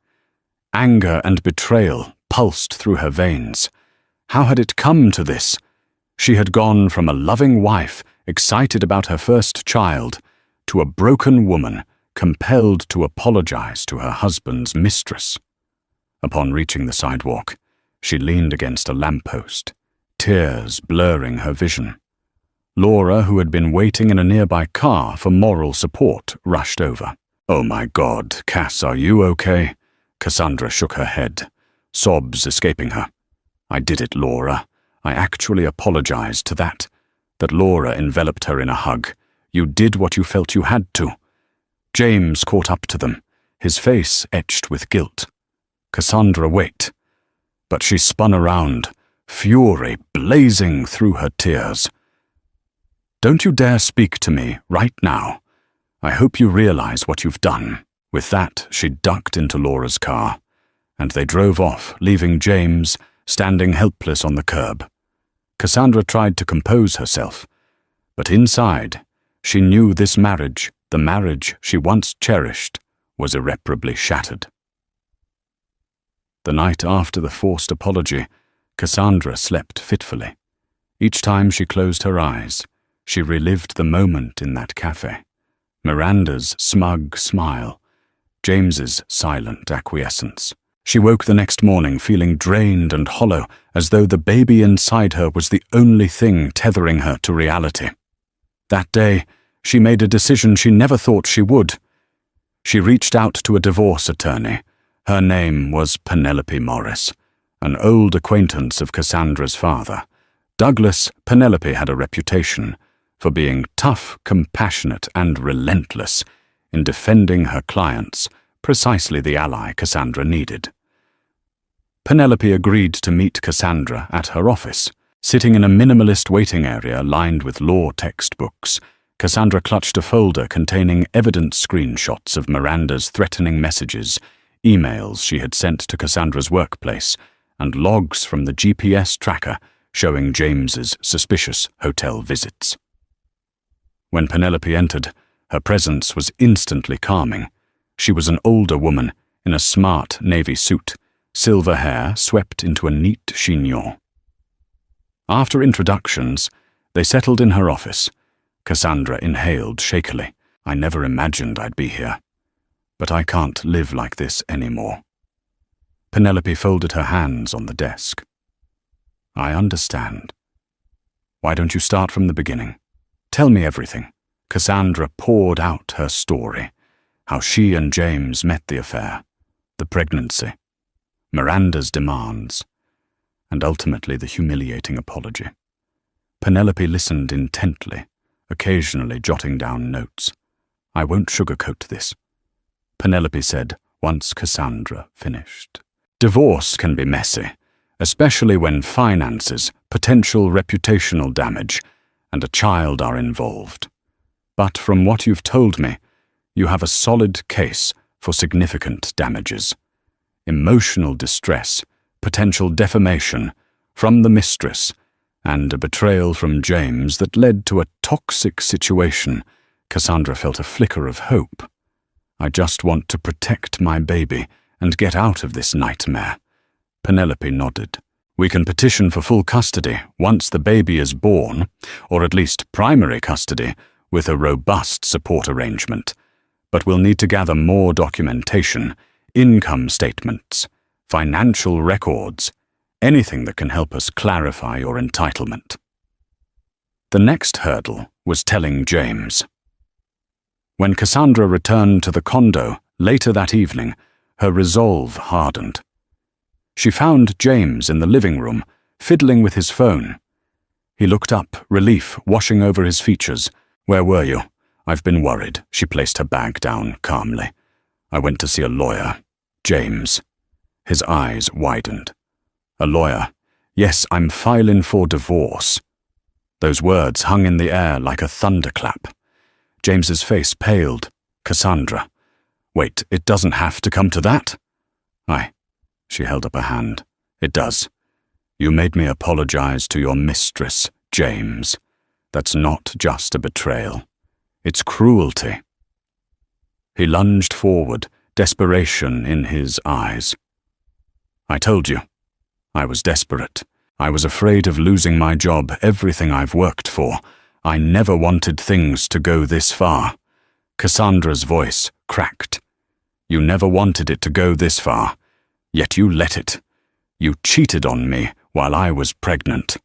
Anger and betrayal pulsed through her veins. How had it come to this? She had gone from a loving wife, excited about her first child, to a broken woman, compelled to apologize to her husband's mistress. Upon reaching the sidewalk, she leaned against a lamppost, tears blurring her vision. Laura, who had been waiting in a nearby car for moral support, rushed over. "Oh my God, Cass, are you okay?" Cassandra shook her head, sobs escaping her. "I did it, Laura. I actually apologized to that." That Laura enveloped her in a hug. "You did what you felt you had to." James caught up to them, his face etched with guilt. "Cassandra, wait." But she spun around, fury blazing through her tears. "Don't you dare speak to me right now. I hope you realize what you've done." With that, she ducked into Laura's car, and they drove off, leaving James standing helpless on the curb. Cassandra tried to compose herself, but inside, she knew this marriage, the marriage she once cherished, was irreparably shattered. The night after the forced apology, Cassandra slept fitfully. Each time she closed her eyes, she relived the moment in that cafe. Miranda's smug smile, James's silent acquiescence. She woke the next morning feeling drained and hollow, as though the baby inside her was the only thing tethering her to reality. That day, she made a decision she never thought she would. She reached out to a divorce attorney. Her name was Penelope Morris, an old acquaintance of Cassandra's father. Douglas, Penelope had a reputation for being tough, compassionate, and relentless in defending her clients, precisely the ally Cassandra needed. Penelope agreed to meet Cassandra at her office. Sitting in a minimalist waiting area lined with law textbooks, Cassandra clutched a folder containing evidence screenshots of Miranda's threatening messages, emails she had sent to Cassandra's workplace, and logs from the GPS tracker showing James's suspicious hotel visits. When Penelope entered, her presence was instantly calming. She was an older woman in a smart navy suit, silver hair swept into a neat chignon. After introductions, they settled in her office. Cassandra inhaled shakily. "I never imagined I'd be here. But I can't live like this anymore." Penelope folded her hands on the desk. "I understand. Why don't you start from the beginning? Tell me everything." Cassandra poured out her story, how she and James met the affair, the pregnancy, Miranda's demands, and ultimately the humiliating apology. Penelope listened intently, occasionally jotting down notes. "I won't sugarcoat this," Penelope said once Cassandra finished. "Divorce can be messy, especially when finances, potential reputational damage, and a child are involved. But from what you've told me, you have a solid case for significant damages. Emotional distress, potential defamation from the mistress, and a betrayal from James that led to a toxic situation." Cassandra felt a flicker of hope. "I just want to protect my baby and get out of this nightmare." Penelope nodded. "We can petition for full custody once the baby is born, or at least primary custody, with a robust support arrangement. But we'll need to gather more documentation, income statements, financial records, anything that can help us clarify your entitlement." The next hurdle was telling James. When Cassandra returned to the condo later that evening, her resolve hardened. She found James in the living room, fiddling with his phone. He looked up, relief washing over his features. "Where were you?" "I've been worried." She placed her bag down calmly. "I went to see a lawyer." "James." His eyes widened. "A lawyer? Yes, I'm filing for divorce." Those words hung in the air like a thunderclap. James's face paled. "Cassandra. Wait, it doesn't have to come to that." "Aye." She held up a hand. "It does. You made me apologize to your mistress, James. That's not just a betrayal. It's cruelty." He lunged forward, desperation in his eyes. "I told you. I was desperate. I was afraid of losing my job, everything I've worked for. I never wanted things to go this far." Cassandra's voice cracked. "You never wanted it to go this far, yet you let it. You cheated on me while I was pregnant.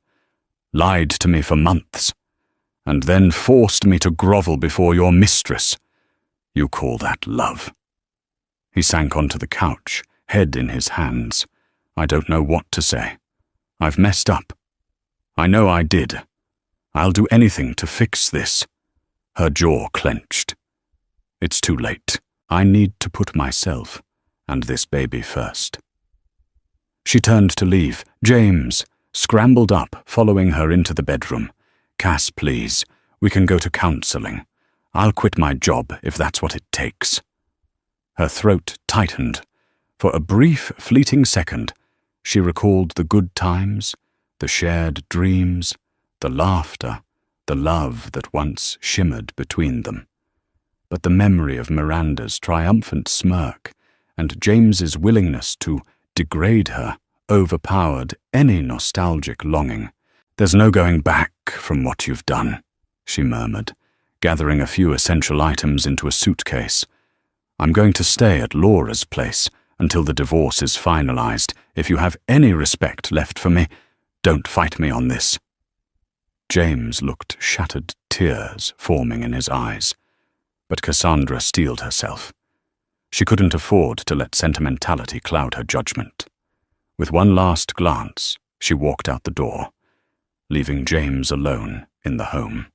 lied to me for months, and then forced me to grovel before your mistress. You call that love?" He sank onto the couch, head in his hands. "I don't know what to say. I've messed up. I know I did. I'll do anything to fix this." Her jaw clenched. "It's too late. I need to put myself and this baby first." She turned to leave. James scrambled up, following her into the bedroom. "Cass, please. We can go to counseling. I'll quit my job if that's what it takes." Her throat tightened. For a brief, fleeting second, she recalled the good times, the shared dreams, the laughter, the love that once shimmered between them. But the memory of Miranda's triumphant smirk and James's willingness to degrade her overpowered any nostalgic longing. "There's no going back from what you've done," she murmured, gathering a few essential items into a suitcase. "I'm going to stay at Laura's place until the divorce is finalized. If you have any respect left for me, don't fight me on this." James looked shattered, tears forming in his eyes. But Cassandra steeled herself. She couldn't afford to let sentimentality cloud her judgment. With one last glance, she walked out the door, leaving James alone in the home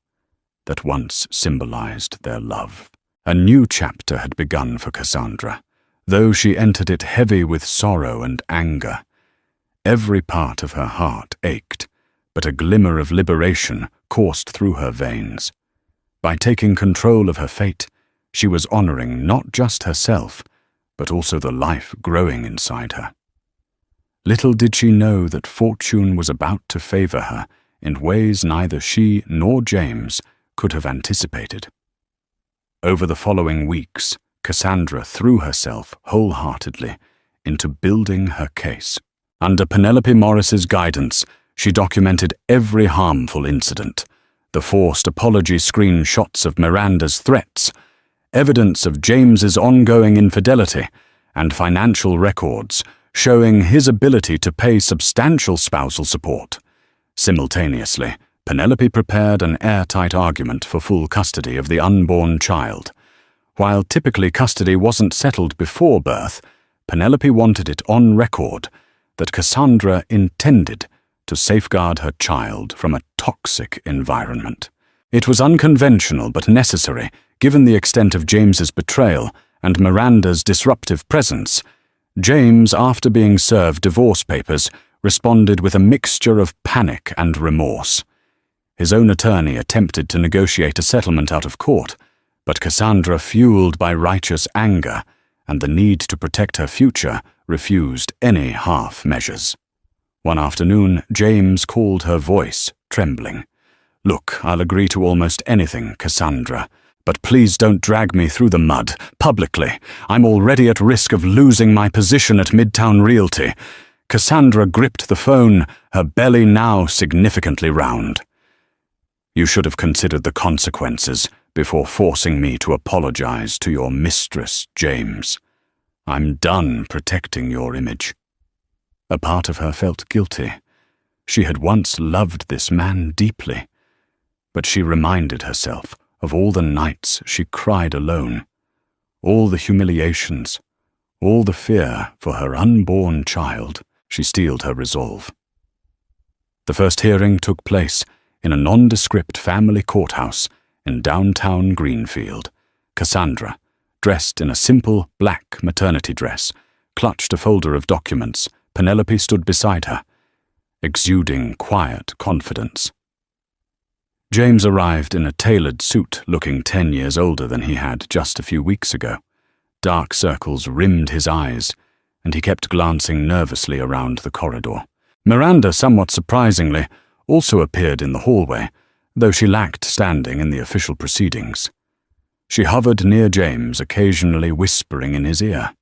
that once symbolized their love. A new chapter had begun for Cassandra, though she entered it heavy with sorrow and anger. Every part of her heart ached, but a glimmer of liberation coursed through her veins. By taking control of her fate, she was honoring not just herself, but also the life growing inside her. Little did she know that fortune was about to favor her in ways neither she nor James could have anticipated. Over the following weeks, Cassandra threw herself wholeheartedly into building her case. Under Penelope Morris's guidance, she documented every harmful incident, the forced apology screenshots of Miranda's threats, evidence of James's ongoing infidelity, and financial records showing his ability to pay substantial spousal support. Simultaneously, Penelope prepared an airtight argument for full custody of the unborn child. While typically custody wasn't settled before birth, Penelope wanted it on record that Cassandra intended to safeguard her child from a toxic environment. It was unconventional but necessary, given the extent of James's betrayal and Miranda's disruptive presence. James, after being served divorce papers, responded with a mixture of panic and remorse. His own attorney attempted to negotiate a settlement out of court, but Cassandra, fueled by righteous anger and the need to protect her future, refused any half measures. One afternoon, James called her voice, trembling. "Look, I'll agree to almost anything, Cassandra, but please don't drag me through the mud, publicly. I'm already at risk of losing my position at Midtown Realty." Cassandra gripped the phone, her belly now significantly round. "You should have considered the consequences before forcing me to apologize to your mistress, James. I'm done protecting your image." A part of her felt guilty. She had once loved this man deeply, but she reminded herself of all the nights she cried alone, all the humiliations, all the fear for her unborn child. She steeled her resolve. The first hearing took place in a nondescript family courthouse in downtown Greenfield. Cassandra, dressed in a simple black maternity dress, clutched a folder of documents. Penelope stood beside her, exuding quiet confidence. James arrived in a tailored suit, looking 10 years older than he had just a few weeks ago. Dark circles rimmed his eyes, and he kept glancing nervously around the corridor. Miranda, somewhat surprisingly, also appeared in the hallway, though she lacked standing in the official proceedings. She hovered near James, occasionally whispering in his ear.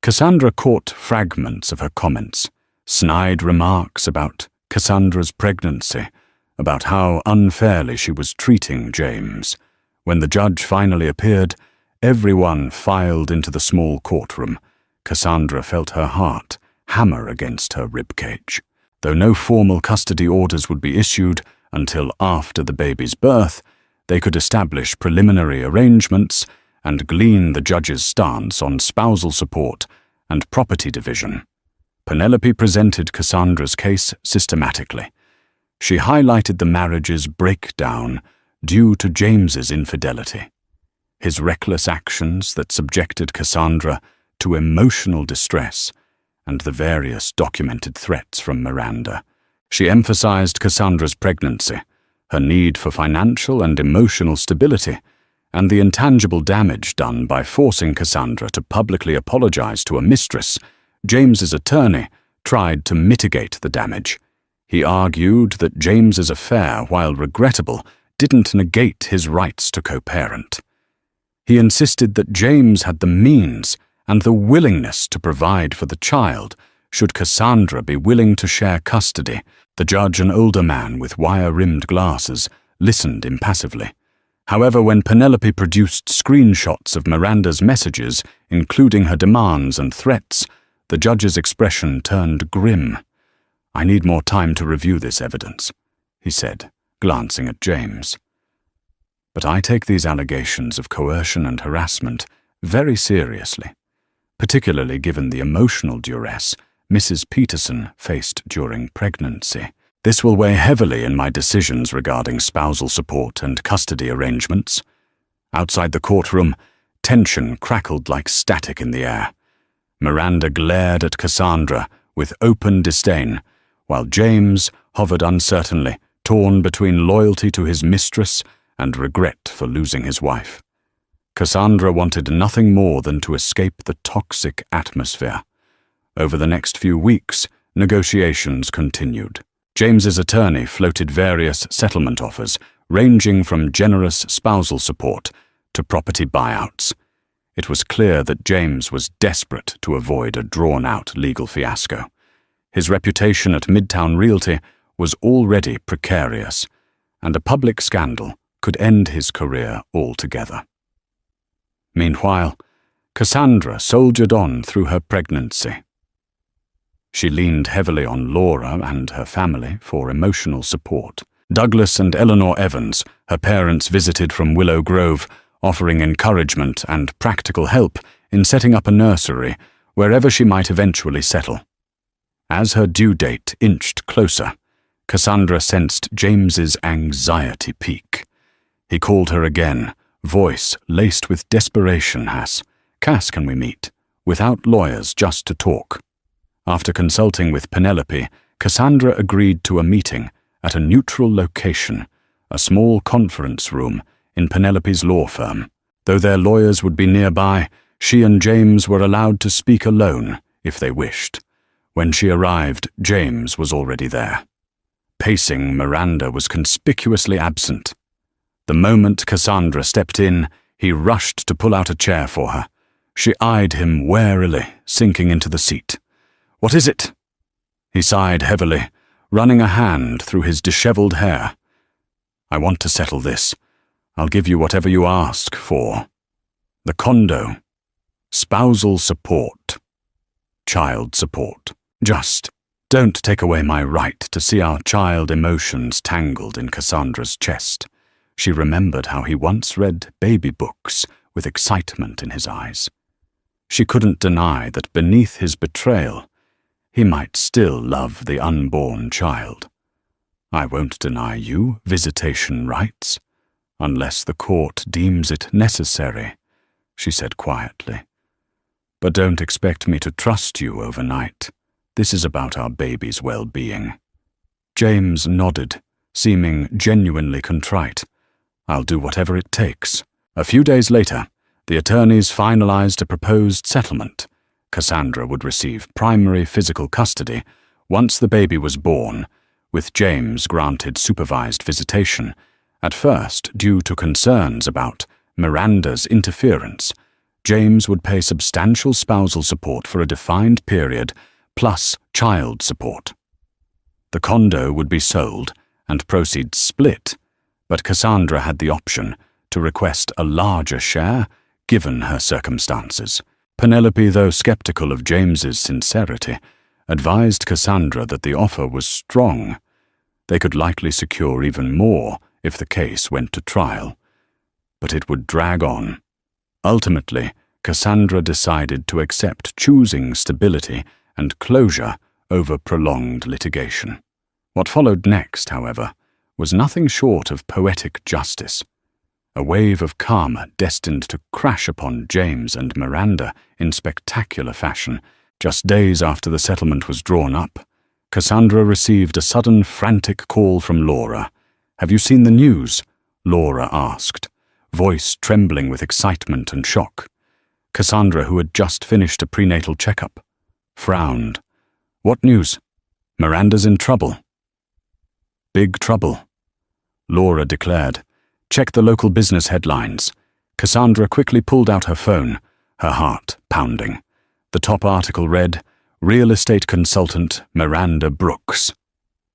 Cassandra caught fragments of her comments, snide remarks about Cassandra's pregnancy, about how unfairly she was treating James. When the judge finally appeared, everyone filed into the small courtroom. Cassandra felt her heart hammer against her ribcage. Though no formal custody orders would be issued until after the baby's birth, they could establish preliminary arrangements and glean the judge's stance on spousal support and property division. Penelope presented Cassandra's case systematically. She highlighted the marriage's breakdown due to James's infidelity, his reckless actions that subjected Cassandra to emotional distress, and the various documented threats from Miranda. She emphasized Cassandra's pregnancy, her need for financial and emotional stability, and the intangible damage done by forcing Cassandra to publicly apologize to a mistress. James's attorney tried to mitigate the damage. He argued that James's affair, while regrettable, didn't negate his rights to co-parent. He insisted that James had the means and the willingness to provide for the child should Cassandra be willing to share custody. The judge, an older man with wire-rimmed glasses, listened impassively. However, when Penelope produced screenshots of Miranda's messages, including her demands and threats, the judge's expression turned grim. "I need more time to review this evidence," he said, glancing at James. "But I take these allegations of coercion and harassment very seriously, particularly given the emotional duress Mrs. Peterson faced during pregnancy. This will weigh heavily in my decisions regarding spousal support and custody arrangements." Outside the courtroom, tension crackled like static in the air. Miranda glared at Cassandra with open disdain, while James hovered uncertainly, torn between loyalty to his mistress and regret for losing his wife. Cassandra wanted nothing more than to escape the toxic atmosphere. Over the next few weeks, negotiations continued. James's attorney floated various settlement offers, ranging from generous spousal support to property buyouts. It was clear that James was desperate to avoid a drawn-out legal fiasco. His reputation at Midtown Realty was already precarious, and a public scandal could end his career altogether. Meanwhile, Cassandra soldiered on through her pregnancy. She leaned heavily on Laura and her family for emotional support. Douglas and Eleanor Evans, her parents, visited from Willow Grove, offering encouragement and practical help in setting up a nursery wherever she might eventually settle. As her due date inched closer, Cassandra sensed James's anxiety peak. He called her again, voice laced with desperation. "Cass, can we meet? Without lawyers, just to talk." After consulting with Penelope, Cassandra agreed to a meeting at a neutral location, a small conference room in Penelope's law firm. Though their lawyers would be nearby, she and James were allowed to speak alone if they wished. When she arrived, James was already there. Pacing, Miranda was conspicuously absent. The moment Cassandra stepped in, he rushed to pull out a chair for her. She eyed him warily, sinking into the seat. "What is it?" He sighed heavily, running a hand through his disheveled hair. "I want to settle this. I'll give you whatever you ask for. The condo, spousal support, child support. Just don't take away my right to see our child." Emotions tangled in Cassandra's chest. She remembered how he once read baby books with excitement in his eyes. She couldn't deny that beneath his betrayal, he might still love the unborn child. "I won't deny you visitation rights, unless the court deems it necessary," she said quietly. "But don't expect me to trust you overnight. This is about our baby's well-being." James nodded, seeming genuinely contrite. "I'll do whatever it takes." A few days later, the attorneys finalized a proposed settlement. Cassandra would receive primary physical custody once the baby was born, with James granted supervised visitation, at first due to concerns about Miranda's interference. James would pay substantial spousal support for a defined period, plus child support. The condo would be sold and proceeds split, but Cassandra had the option to request a larger share given her circumstances. Penelope, though skeptical of James's sincerity, advised Cassandra that the offer was strong. They could likely secure even more if the case went to trial. But it would drag on. Ultimately, Cassandra decided to accept choosing stability and closure over prolonged litigation. What followed next, however, was nothing short of poetic justice. A wave of karma destined to crash upon James and Miranda in spectacular fashion. Just days after the settlement was drawn up, Cassandra received a sudden frantic call from Laura. "Have you seen the news?" Laura asked, voice trembling with excitement and shock. Cassandra, who had just finished a prenatal checkup, frowned. "What news?" "Miranda's in trouble." "Big trouble," Laura declared. "Check the local business headlines." Cassandra quickly pulled out her phone, her heart pounding. The top article read, "Real estate consultant Miranda Brooks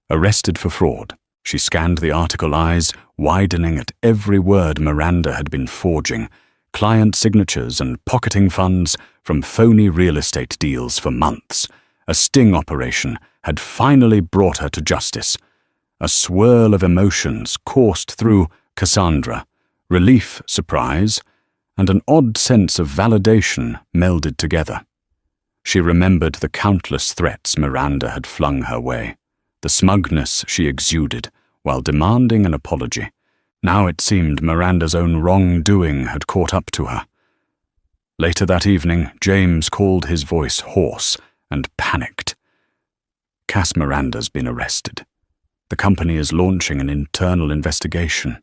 arrested for fraud." She scanned the article, eyes widening at every word Miranda had been forging, client signatures and pocketing funds from phony real estate deals for months. A sting operation had finally brought her to justice. A swirl of emotions coursed through Cassandra, relief, surprise, and an odd sense of validation melded together. She remembered the countless threats Miranda had flung her way, the smugness she exuded while demanding an apology. Now it seemed Miranda's own wrongdoing had caught up to her. Later that evening, James called his voice hoarse and panicked. "Cass Miranda's been arrested. The company is launching an internal investigation.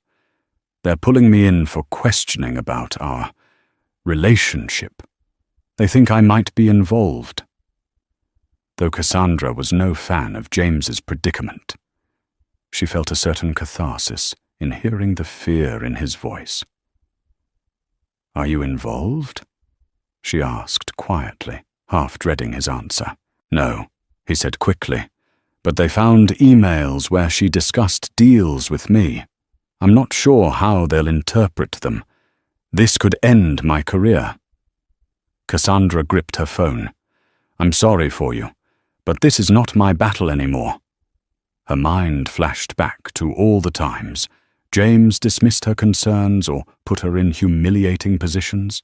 They're pulling me in for questioning about our relationship. They think I might be involved." Though Cassandra was no fan of James's predicament, she felt a certain catharsis in hearing the fear in his voice. "Are you involved?" she asked quietly, half dreading his answer. "No," he said quickly, "but they found emails where she discussed deals with me. I'm not sure how they'll interpret them. This could end my career." Cassandra gripped her phone. "I'm sorry for you, but this is not my battle anymore." Her mind flashed back to all the times James dismissed her concerns or put her in humiliating positions.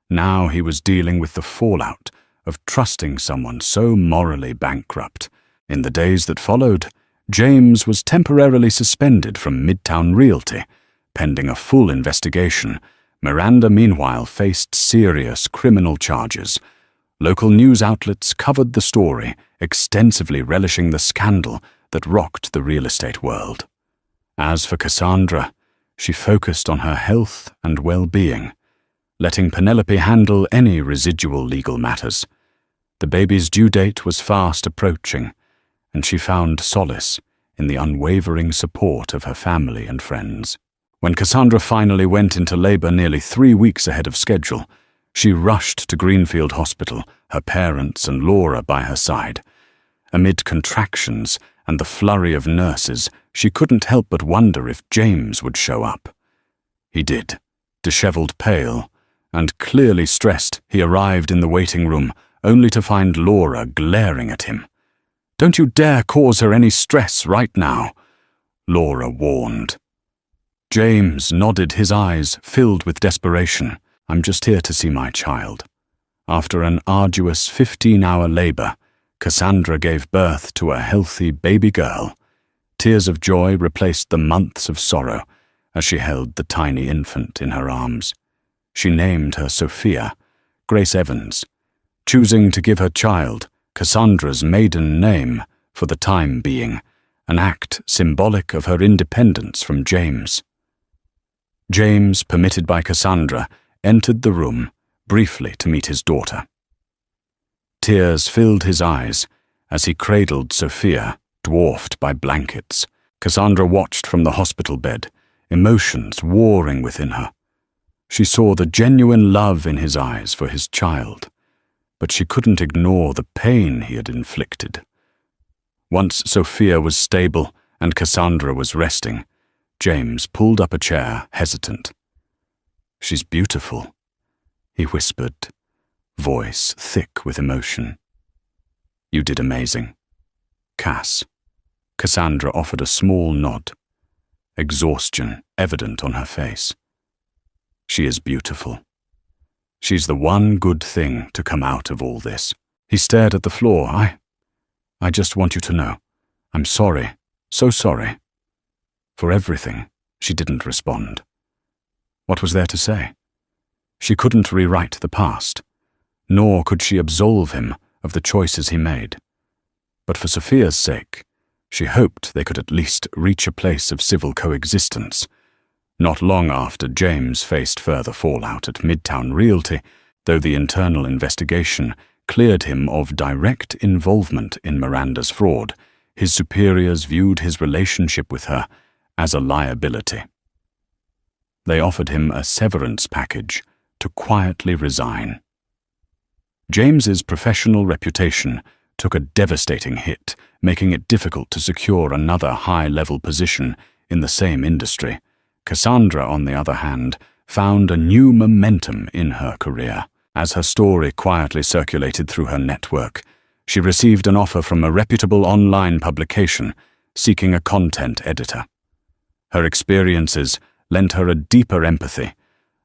Now he was dealing with the fallout of trusting someone so morally bankrupt. In the days that followed, James was temporarily suspended from Midtown Realty, pending a full investigation. Miranda, meanwhile, faced serious criminal charges. Local news outlets covered the story, extensively relishing the scandal that rocked the real estate world. As for Cassandra, she focused on her health and well-being, letting Penelope handle any residual legal matters. The baby's due date was fast approaching, and she found solace in the unwavering support of her family and friends. When Cassandra finally went into labor nearly 3 weeks ahead of schedule, she rushed to Greenfield Hospital, her parents and Laura by her side. Amid contractions and the flurry of nurses, she couldn't help but wonder if James would show up. He did. Disheveled pale, and clearly stressed, he arrived in the waiting room, only to find Laura glaring at him. "Don't you dare cause her any stress right now," Laura warned. James nodded, his eyes filled with desperation. "I'm just here to see my child." After an arduous 15-hour labor, Cassandra gave birth to a healthy baby girl. Tears of joy replaced the months of sorrow as she held the tiny infant in her arms. She named her Sophia, Grace Evans, choosing to give her child Cassandra's maiden name for the time being, an act symbolic of her independence from James. James, permitted by Cassandra, entered the room briefly to meet his daughter. Tears filled his eyes as he cradled Sophia, dwarfed by blankets. Cassandra watched from the hospital bed, emotions warring within her. She saw the genuine love in his eyes for his child, but she couldn't ignore the pain he had inflicted. Once Sophia was stable and Cassandra was resting, James pulled up a chair, hesitant. "She's beautiful," he whispered, voice thick with emotion. You did amazing. Cass. Cassandra offered a small nod, exhaustion evident on her face. She is beautiful. She's the one good thing to come out of all this. He stared at the floor. I just want you to know. I'm sorry, so sorry. For everything. She didn't respond. What was there to say? She couldn't rewrite the past, nor could she absolve him of the choices he made. But for Sophia's sake, she hoped they could at least reach a place of civil coexistence. Not long after James faced further fallout at Midtown Realty, though the internal investigation cleared him of direct involvement in Miranda's fraud, his superiors viewed his relationship with her as a liability. They offered him a severance package to quietly resign. James's professional reputation took a devastating hit, making it difficult to secure another high-level position in the same industry. Cassandra, on the other hand, found a new momentum in her career. As her story quietly circulated through her network, she received an offer from a reputable online publication seeking a content editor. Her experiences lent her a deeper empathy,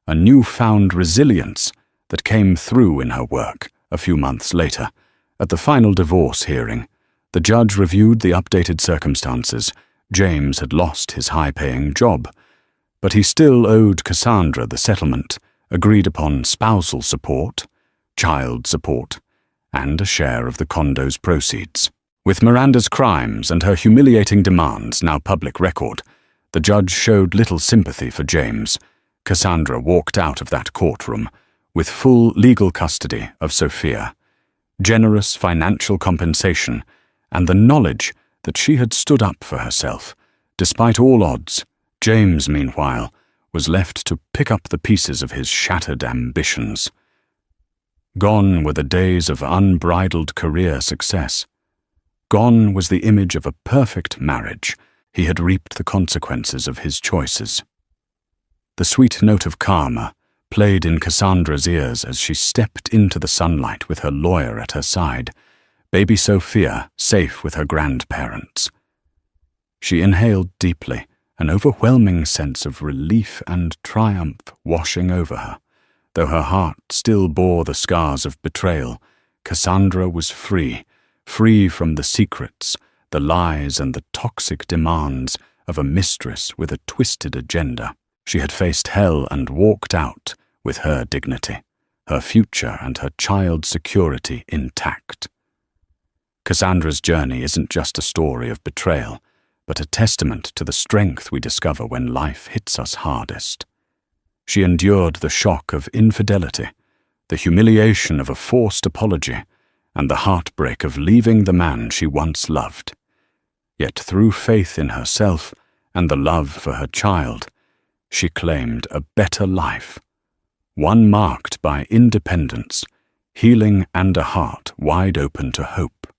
a newfound resilience that came through in her work a few months later. At the final divorce hearing, the judge reviewed the updated circumstances. James had lost his high-paying job, but he still owed Cassandra the settlement, agreed upon spousal support, child support, and a share of the condo's proceeds. With Miranda's crimes and her humiliating demands now public record, the judge showed little sympathy for James. Cassandra walked out of that courtroom with full legal custody of Sophia, generous financial compensation, and the knowledge that she had stood up for herself, despite all odds. James, meanwhile, was left to pick up the pieces of his shattered ambitions. Gone were the days of unbridled career success. Gone was the image of a perfect marriage. He had reaped the consequences of his choices. The sweet note of karma played in Cassandra's ears as she stepped into the sunlight with her lawyer at her side, baby Sophia safe with her grandparents. She inhaled deeply, an overwhelming sense of relief and triumph washing over her. Though her heart still bore the scars of betrayal, Cassandra was free from the secrets, the lies, and the toxic demands of a mistress with a twisted agenda. She had faced hell and walked out with her dignity, her future and her child's security intact. Cassandra's journey isn't just a story of betrayal, but a testament to the strength we discover when life hits us hardest. She endured the shock of infidelity, the humiliation of a forced apology, and the heartbreak of leaving the man she once loved. Yet through faith in herself and the love for her child, she claimed a better life, one marked by independence, healing, and a heart wide open to hope.